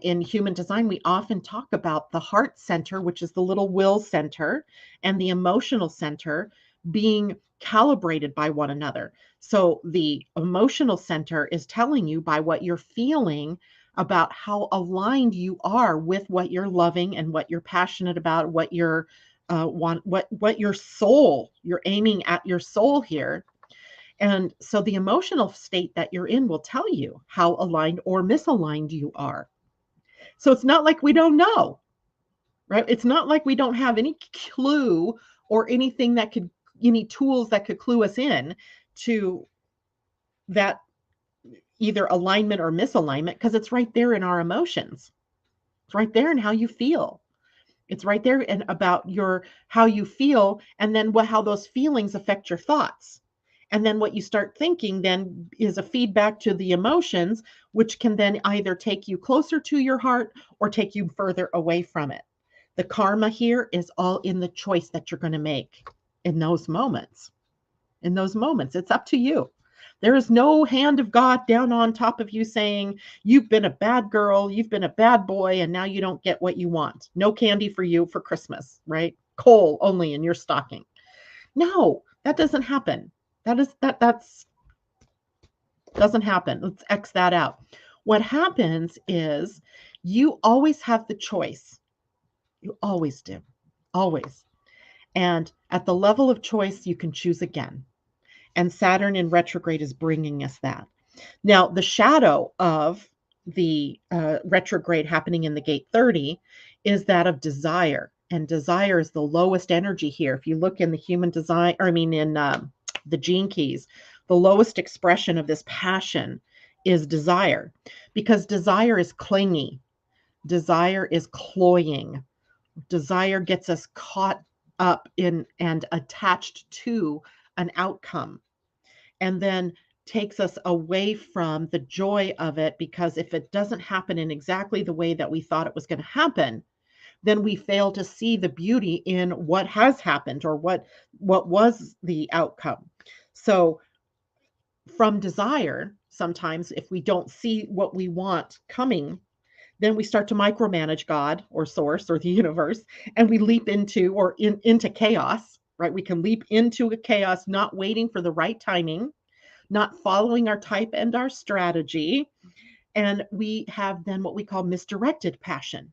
In human design, we often talk about the heart center, which is the little will center, and the emotional center being calibrated by one another. So the emotional center is telling you by what you're feeling about how aligned you are with what you're loving and what you're passionate about, what you're what your soul, you're aiming at your soul here. And so the emotional state that you're in will tell you how aligned or misaligned you are. So it's not like we don't know, right? It's not like we don't have any clue or anything that could, any tools that could clue us in to that either alignment or misalignment, because it's right there in our emotions. It's right there in how you feel. It's right there in about your how you feel, and then how those feelings affect your thoughts. And then what you start thinking then is a feedback to the emotions, which can then either take you closer to your heart or take you further away from it. The karma here is all in the choice that you're going to make in those moments. In those moments, it's up to you. There is no hand of God down on top of you saying, you've been a bad girl, you've been a bad boy, and now you don't get what you want. No candy for you for Christmas, right? Coal only in your stocking. No, that doesn't happen. That's doesn't happen. Let's X that out. What happens is you always have the choice. You always do. Always. And at the level of choice, you can choose again. And Saturn in retrograde is bringing us that. Now, the shadow of the retrograde happening in the gate 30 is that of desire. And desire is the lowest energy here. If you look in the human design, or I mean, in the gene keys, the lowest expression of this passion is desire, because desire is clingy, desire is cloying, desire gets us caught up in and attached to an outcome, and then takes us away from the joy of it, because if it doesn't happen in exactly the way that we thought it was going to happen, then we fail to see the beauty in what has happened, or what was the outcome. So from desire, sometimes if we don't see what we want coming, then we start to micromanage God or source or the universe, and we leap into into chaos, right? We can leap into a chaos, not waiting for the right timing, not following our type and our strategy. And we have then what we call misdirected passion,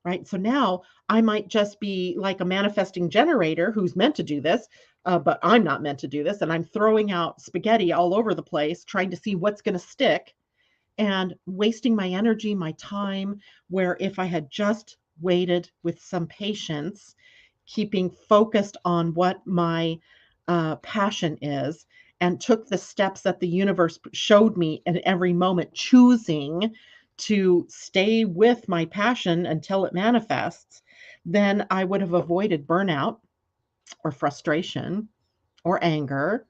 right? So now I might just be like a manifesting generator who's meant to do this, but I'm not meant to do this. And I'm throwing out spaghetti all over the place, trying to see what's going to stick, and wasting my energy, my time, where if I had just waited with some patience, keeping focused on what my passion is, and took the steps that the universe showed me at every moment, choosing to stay with my passion until it manifests, then I would have avoided burnout or frustration or anger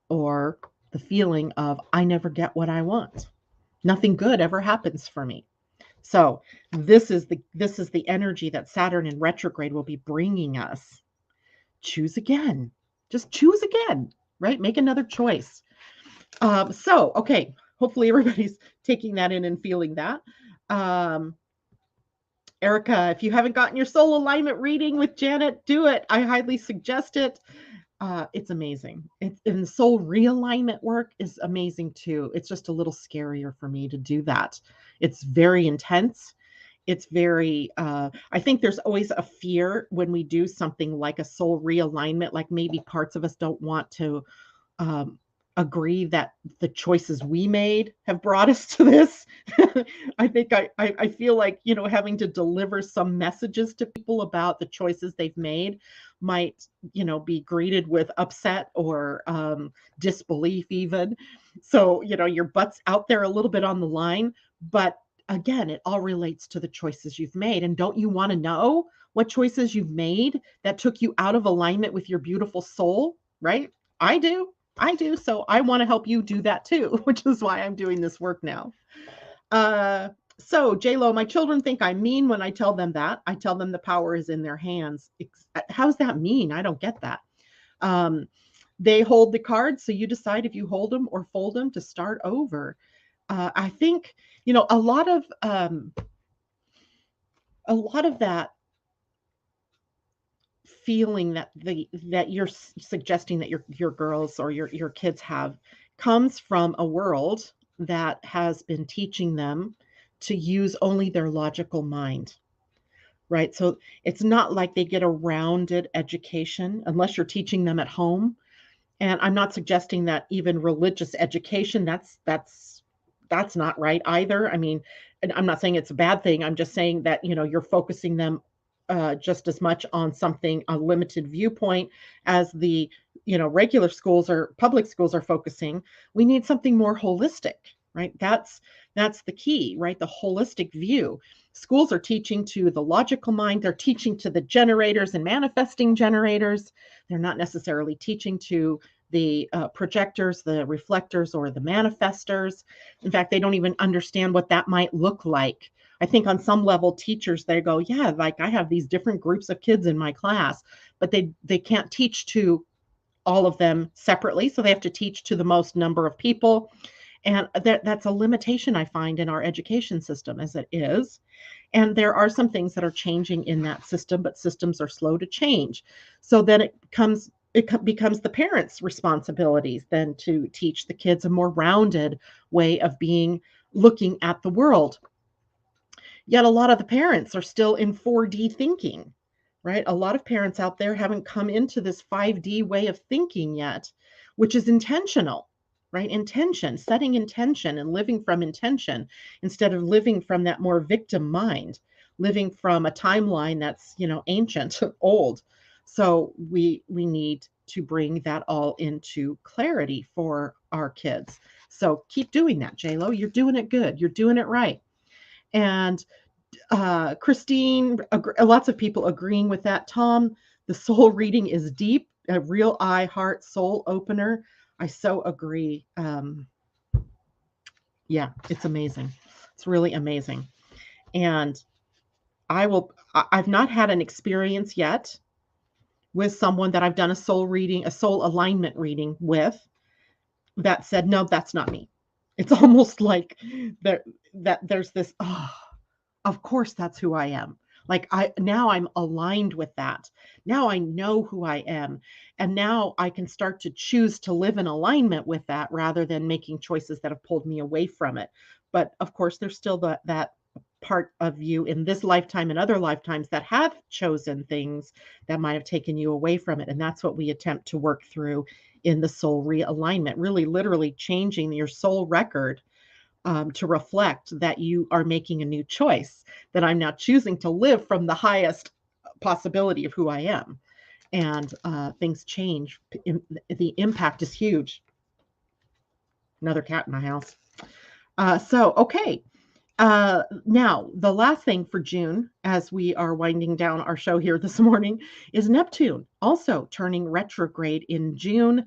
or the feeling of I never get what I want. Nothing good ever happens for me. So this is the energy that Saturn in retrograde will be bringing us. Choose again. Just choose again, right? Make another choice. So, okay, hopefully everybody's taking that in and feeling that. Erica, if you haven't gotten your soul alignment reading with Janet, do it. I highly suggest it. It's amazing. And soul realignment work is amazing too. It's just a little scarier for me to do that. It's very intense. it's very, I think there's always a fear when we do something like a soul realignment, like maybe parts of us don't want to um, agree that the choices we made have brought us to this. I think I feel like, having to deliver some messages to people about the choices they've made might, be greeted with upset or disbelief even. So, your butt's out there a little bit on the line, but again, it all relates to the choices you've made. And don't you want to know what choices you've made that took you out of alignment with your beautiful soul, right? I do. I do. So I want to help you do that too, which is why I'm doing this work now. Uh, so Lo, my children think I'm mean when I tell them that. I tell them the power is in their hands. How's that mean? I don't get that. Um, they hold the cards, so you decide if you hold them or fold them to start over. I think a lot of that feeling that you're suggesting that your girls or your kids have comes from a world that has been teaching them to use only their logical mind, right? So it's not like they get a rounded education unless you're teaching them at home. And I'm not suggesting that even religious education, that's not right either. I mean, and I'm not saying it's a bad thing. I'm just saying that, you're focusing them just as much on something, a limited viewpoint as the, regular schools or public schools are focusing. We need something more holistic, right? That's the key, right? The holistic view. Schools are teaching to the logical mind. They're teaching to the generators and manifesting generators. They're not necessarily teaching to the projectors, the reflectors, or the manifestors. In fact, they don't even understand what that might look like. I think on some level, teachers, they go, yeah, like I have these different groups of kids in my class, but they can't teach to all of them separately. So they have to teach to the most number of people. And that's a limitation I find in our education system as it is. And there are some things that are changing in that system, but systems are slow to change. So then it becomes the parents' responsibilities then to teach the kids a more rounded way of looking at the world. Yet a lot of the parents are still in 4D thinking, right? A lot of parents out there haven't come into this 5D way of thinking yet, which is intentional, right? Intention, setting intention and living from intention instead of living from that more victim mind, living from a timeline that's, ancient, old. So we need to bring that all into clarity for our kids. So keep doing that, Lo. You're doing it good. You're doing it right. And Christine, lots of people agreeing with that. Tom, the soul reading is deep, a real eye, heart, soul opener. I so agree. Yeah, it's amazing. It's really amazing. And I've not had an experience yet with someone that I've done a soul reading, a soul alignment reading with that said, no, that's not me. It's almost like that there's this, oh, of course that's who I am. Like I'm aligned with that. Now I know who I am. And now I can start to choose to live in alignment with that rather than making choices that have pulled me away from it. But of course, there's still that part of you in this lifetime and other lifetimes that have chosen things that might have taken you away from it. And that's what we attempt to work through in the soul realignment, really literally changing your soul record to reflect that you are making a new choice, that I'm now choosing to live from the highest possibility of who I am. And things change. The impact is huge. Another cat in my house. Okay. Now, the last thing for June, as we are winding down our show here this morning, is Neptune also turning retrograde in June.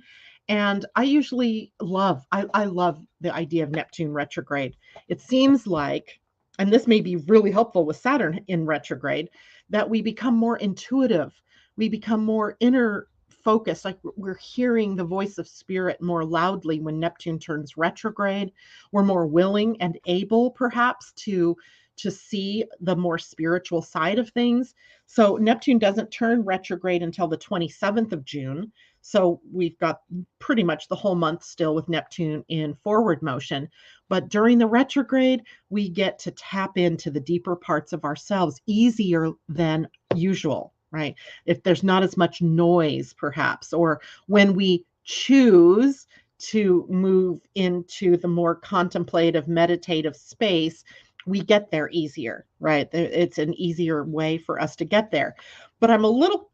And I usually I love the idea of Neptune retrograde. It seems like, and this may be really helpful with Saturn in retrograde, that we become more intuitive. We become more inner focused, like we're hearing the voice of spirit more loudly when Neptune turns retrograde. We're more willing and able perhaps to see the more spiritual side of things. So Neptune doesn't turn retrograde until the 27th of June. So we've got pretty much the whole month still with Neptune in forward motion. But during the retrograde, we get to tap into the deeper parts of ourselves easier than usual, right? If there's not as much noise, perhaps, or when we choose to move into the more contemplative, meditative space, we get there easier, right? It's an easier way for us to get there. But I'm a little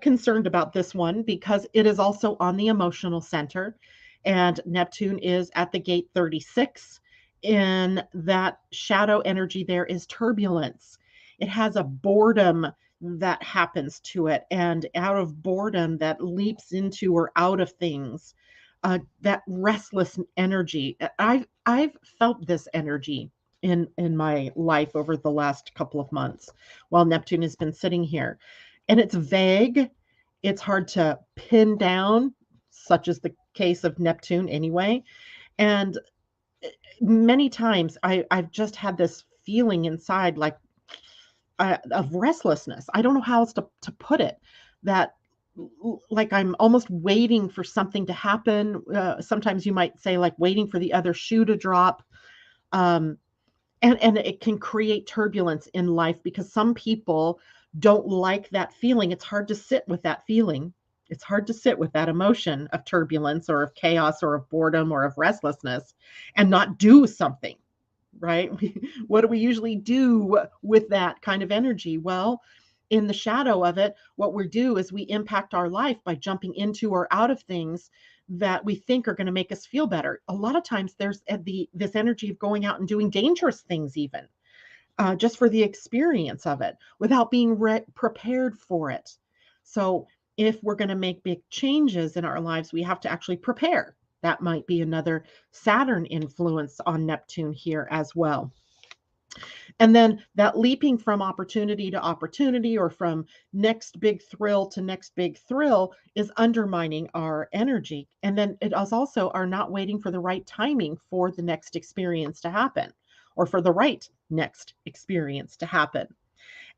concerned about this one because it is also on the emotional center, and Neptune is at the gate 36. In that shadow energy, there is turbulence. It has a boredom that happens to it, and out of boredom that leaps into or out of things. That restless energy. I've felt this energy in my life over the last couple of months while Neptune has been sitting here, and it's vague. It's hard to pin down, such as the case of Neptune anyway. And many times I've just had this feeling inside, like of restlessness. I don't know how else to put it. That like I'm almost waiting for something to happen. Sometimes you might say like waiting for the other shoe to drop. Um, and it can create turbulence in life because some people don't like that feeling. It's hard to sit with that feeling. It's hard to sit with that emotion of turbulence or of chaos or of boredom or of restlessness and not do something, right? What do we usually do with that kind of energy? Well, in the shadow of it, what we do is we impact our life by jumping into or out of things that we think are going to make us feel better. A lot of times there's this energy of going out and doing dangerous things, even just for the experience of it without being prepared for it. So if we're going to make big changes in our lives, we have to actually prepare. That might be another Saturn influence on Neptune here as well. And then that leaping from opportunity to opportunity or from next big thrill to next big thrill is undermining our energy. And then it is also our not waiting for the right timing for the next experience to happen or for the right next experience to happen.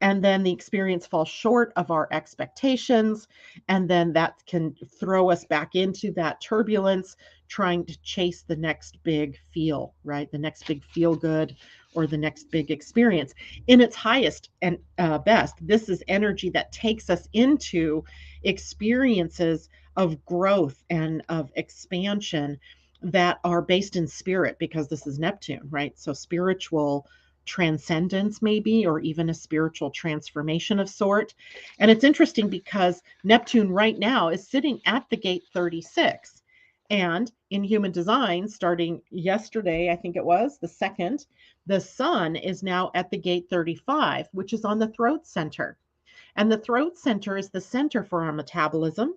And then the experience falls short of our expectations. And then that can throw us back into that turbulence, trying to chase the next big feel, right? The next big feel good or the next big experience. In its highest and best, this is energy that takes us into experiences of growth and of expansion that are based in spirit, because this is Neptune, right? So spiritual transcendence maybe, or even a spiritual transformation of sort. And it's interesting because Neptune right now is sitting at the gate 36. And in human design, starting yesterday, I think it was the 2nd, the sun is now at the gate 35, which is on the throat center. And the throat center is the center for our metabolism,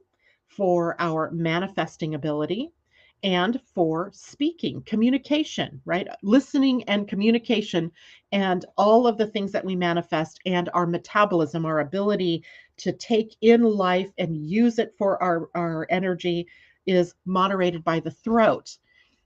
for our manifesting ability, and for speaking, communication, right? Listening and communication, and all of the things that we manifest, and our metabolism, our ability to take in life and use it for our energy is moderated by the throat.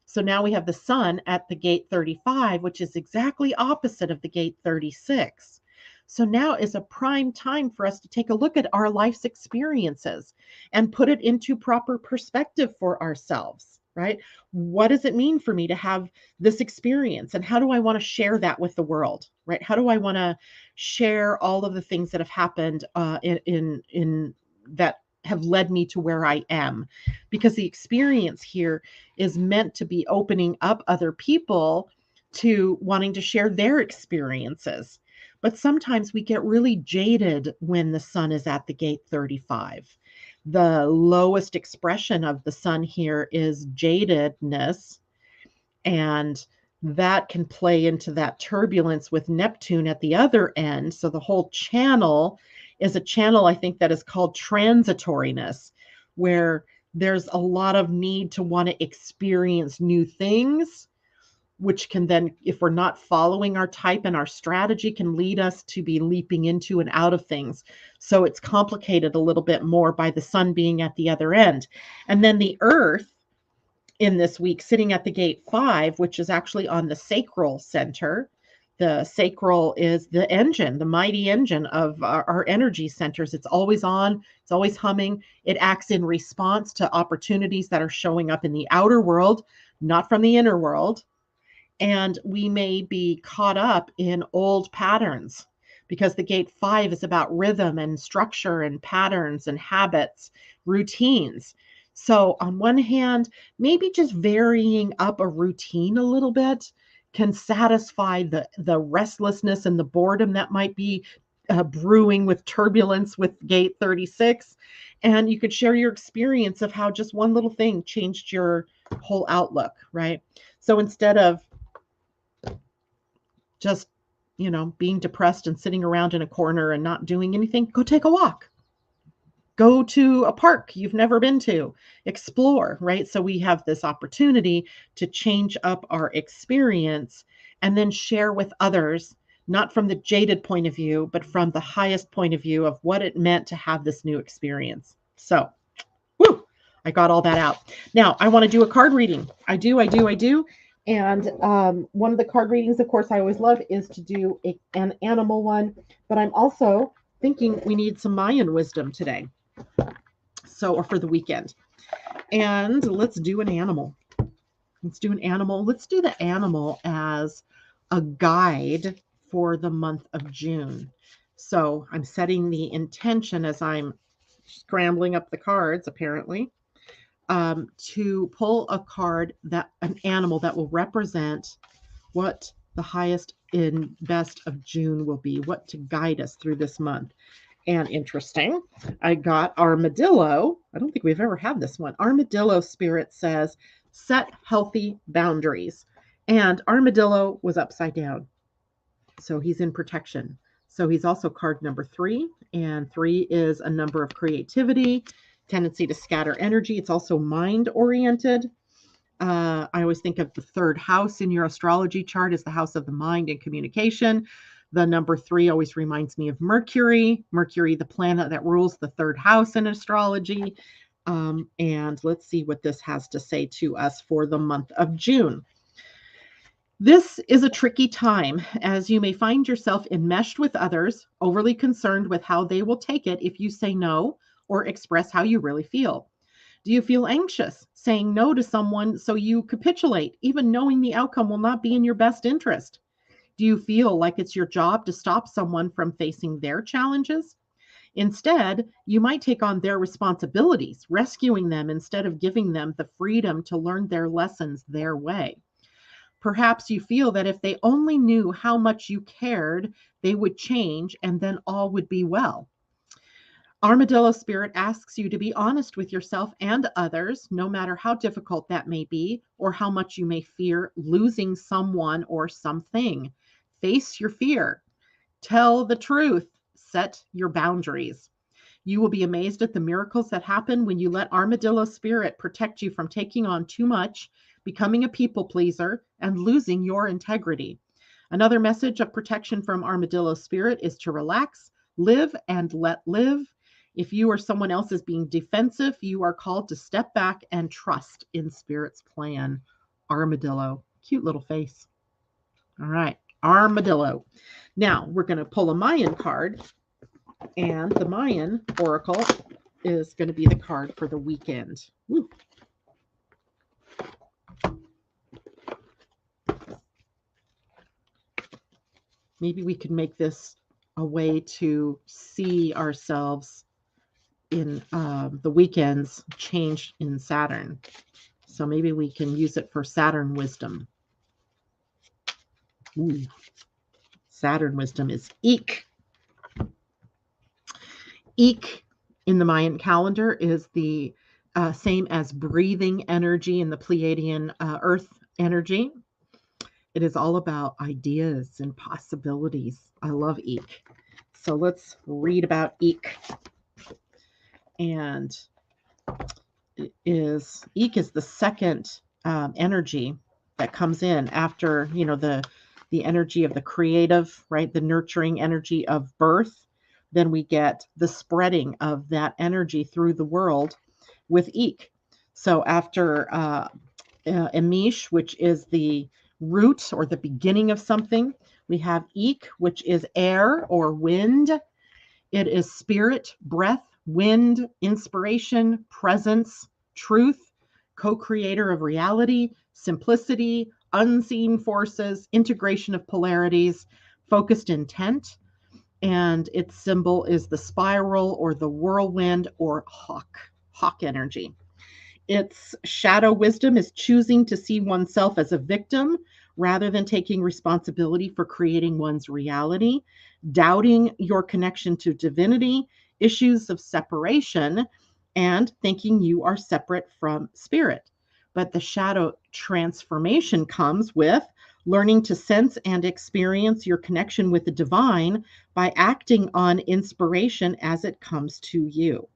So now we have the sun at the gate 35, which is exactly opposite of the gate 36. So now is a prime time for us to take a look at our life's experiences and put it into proper perspective for ourselves, right? What does it mean for me to have this experience? And how do I want to share that with the world, right? How do I want to share all of the things that have happened in that have led me to where I am? Because the experience here is meant to be opening up other people to wanting to share their experiences. But sometimes we get really jaded when the sun is at the gate 35. The lowest expression of the sun here is jadedness, and that can play into that turbulence with Neptune at the other end. So the whole channel is a channel, I think, that is called transitoriness, where there's a lot of need to want to experience new things, which can then, if we're not following our type and our strategy, can lead us to be leaping into and out of things. So it's complicated a little bit more by the sun being at the other end. And then the earth in this week sitting at the gate 5, which is actually on the sacral center. The sacral is the engine, the mighty engine of our energy centers. It's always on, it's always humming. It acts in response to opportunities that are showing up in the outer world, not from the inner world. And we may be caught up in old patterns because the gate 5 is about rhythm and structure and patterns and habits, routines. So, on one hand, maybe just varying up a routine a little bit can satisfy the restlessness and the boredom that might be brewing with turbulence with gate 36. And you could share your experience of how just one little thing changed your whole outlook, right? So instead of just, being depressed and sitting around in a corner and not doing anything, go take a walk. Go to a park you've never been to, explore, right? So we have this opportunity to change up our experience and then share with others, not from the jaded point of view, but from the highest point of view of what it meant to have this new experience. So, woo, I got all that out. Now, I want to do a card reading. I do. And one of the card readings, of course, I always love is to do an animal one, but I'm also thinking we need some Mayan wisdom today. So, or for the weekend. And let's do an animal. Let's do the animal as a guide for the month of June. So I'm setting the intention as I'm scrambling up the cards, apparently, to pull a card an animal that will represent what the highest and best of June will be, what to guide us through this month. And interesting, I got armadillo. I don't think we've ever had this one. Armadillo spirit says, set healthy boundaries. And armadillo was upside down. So he's in protection. So he's also card number 3. And 3 is a number of creativity, tendency to scatter energy. It's also mind oriented. I always think of the 3rd house in your astrology chart as the house of the mind and communication. The number 3 always reminds me of Mercury. Mercury, the planet that rules the 3rd house in astrology. And let's see what this has to say to us for the month of June. This is a tricky time, as you may find yourself enmeshed with others, overly concerned with how they will take it if you say no or express how you really feel. Do you feel anxious saying no to someone so you capitulate, even knowing the outcome will not be in your best interest? Do you feel like it's your job to stop someone from facing their challenges? Instead, you might take on their responsibilities, rescuing them instead of giving them the freedom to learn their lessons their way. Perhaps you feel that if they only knew how much you cared, they would change and then all would be well. Armadillo spirit asks you to be honest with yourself and others, no matter how difficult that may be or how much you may fear losing someone or something. Face your fear. Tell the truth. Set your boundaries. You will be amazed at the miracles that happen when you let Armadillo spirit protect you from taking on too much, becoming a people pleaser, and losing your integrity. Another message of protection from Armadillo spirit is to relax, live, and let live. If you or someone else is being defensive, you are called to step back and trust in Spirit's plan. Armadillo. Cute little face. All right. Armadillo. Now, we're going to pull a Mayan card, and the Mayan Oracle is going to be the card for the weekend. Woo. Maybe we could make this a way to see ourselves in the weekends change in Saturn. So maybe we can use it for Saturn wisdom. Ooh. Saturn wisdom is Eek. Eek in the Mayan calendar is the same as breathing energy in the Pleiadian-Earth energy. It is all about ideas and possibilities. I love Eek. So let's read about Eek. And Eek is the second energy that comes in after, the energy of the creative, right? The nurturing energy of birth. Then we get the spreading of that energy through the world with Eek. So after Emish, which is the root or the beginning of something, We have Eek, which is air or wind. It is spirit, breath, wind, inspiration, presence, truth, co-creator of reality, simplicity, unseen forces, integration of polarities, focused intent. And its symbol is the spiral or the whirlwind or hawk energy. Its shadow wisdom is choosing to see oneself as a victim rather than taking responsibility for creating one's reality, doubting your connection to divinity, issues of separation, and thinking you are separate from spirit. But the shadow transformation comes with learning to sense and experience your connection with the divine by acting on inspiration as it comes to you.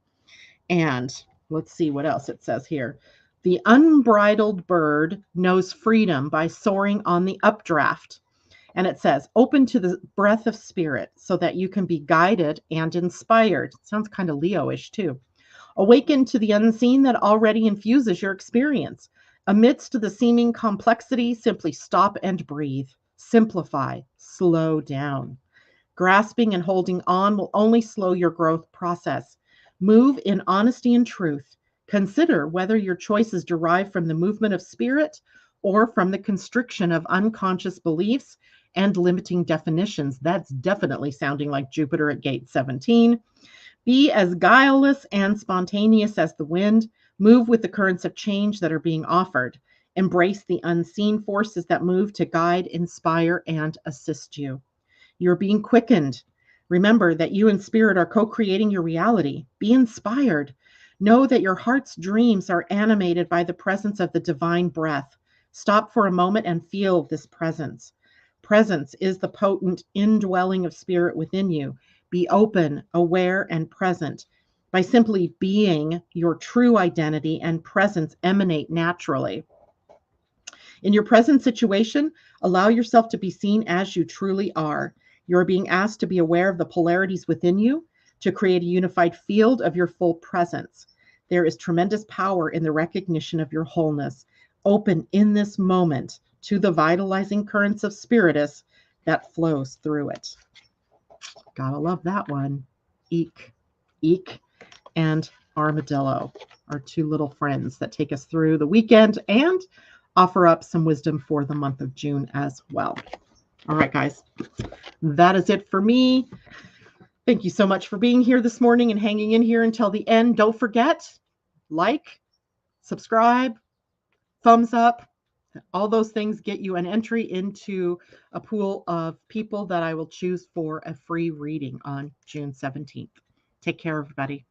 And let's see what else it says here. The unbridled bird knows freedom by soaring on the updraft. And it says, open to the breath of spirit so that you can be guided and inspired. Sounds kind of Leo-ish too. Awaken to the unseen that already infuses your experience. Amidst the seeming complexity, simply stop and breathe. Simplify, slow down. Grasping and holding on will only slow your growth process. Move in honesty and truth. Consider whether your choices derive from the movement of spirit or from the constriction of unconscious beliefs and limiting definitions. That's definitely sounding like Jupiter at gate 17. Be as guileless and spontaneous as the wind. Move with the currents of change that are being offered. Embrace the unseen forces that move to guide, inspire, and assist you. You're being quickened. Remember that you and spirit are co-creating your reality. Be inspired. Know that your heart's dreams are animated by the presence of the divine breath. Stop for a moment and feel this presence. Presence is the potent indwelling of spirit within you. Be open, aware, and present. By simply being, your true identity and presence emanate naturally. In your present situation, allow yourself to be seen as you truly are. You're being asked to be aware of the polarities within you, to create a unified field of your full presence. There is tremendous power in the recognition of your wholeness. Open in this moment to the vitalizing currents of spiritus that flows through it. Gotta love that one. Eek, Eek, and Armadillo are two little friends that take us through the weekend and offer up some wisdom for the month of June as well. All right, guys, that is it for me. Thank you so much for being here this morning and hanging in here until the end. Don't forget, like, subscribe, thumbs up. All those things get you an entry into a pool of people that I will choose for a free reading on June 17th. Take care, everybody.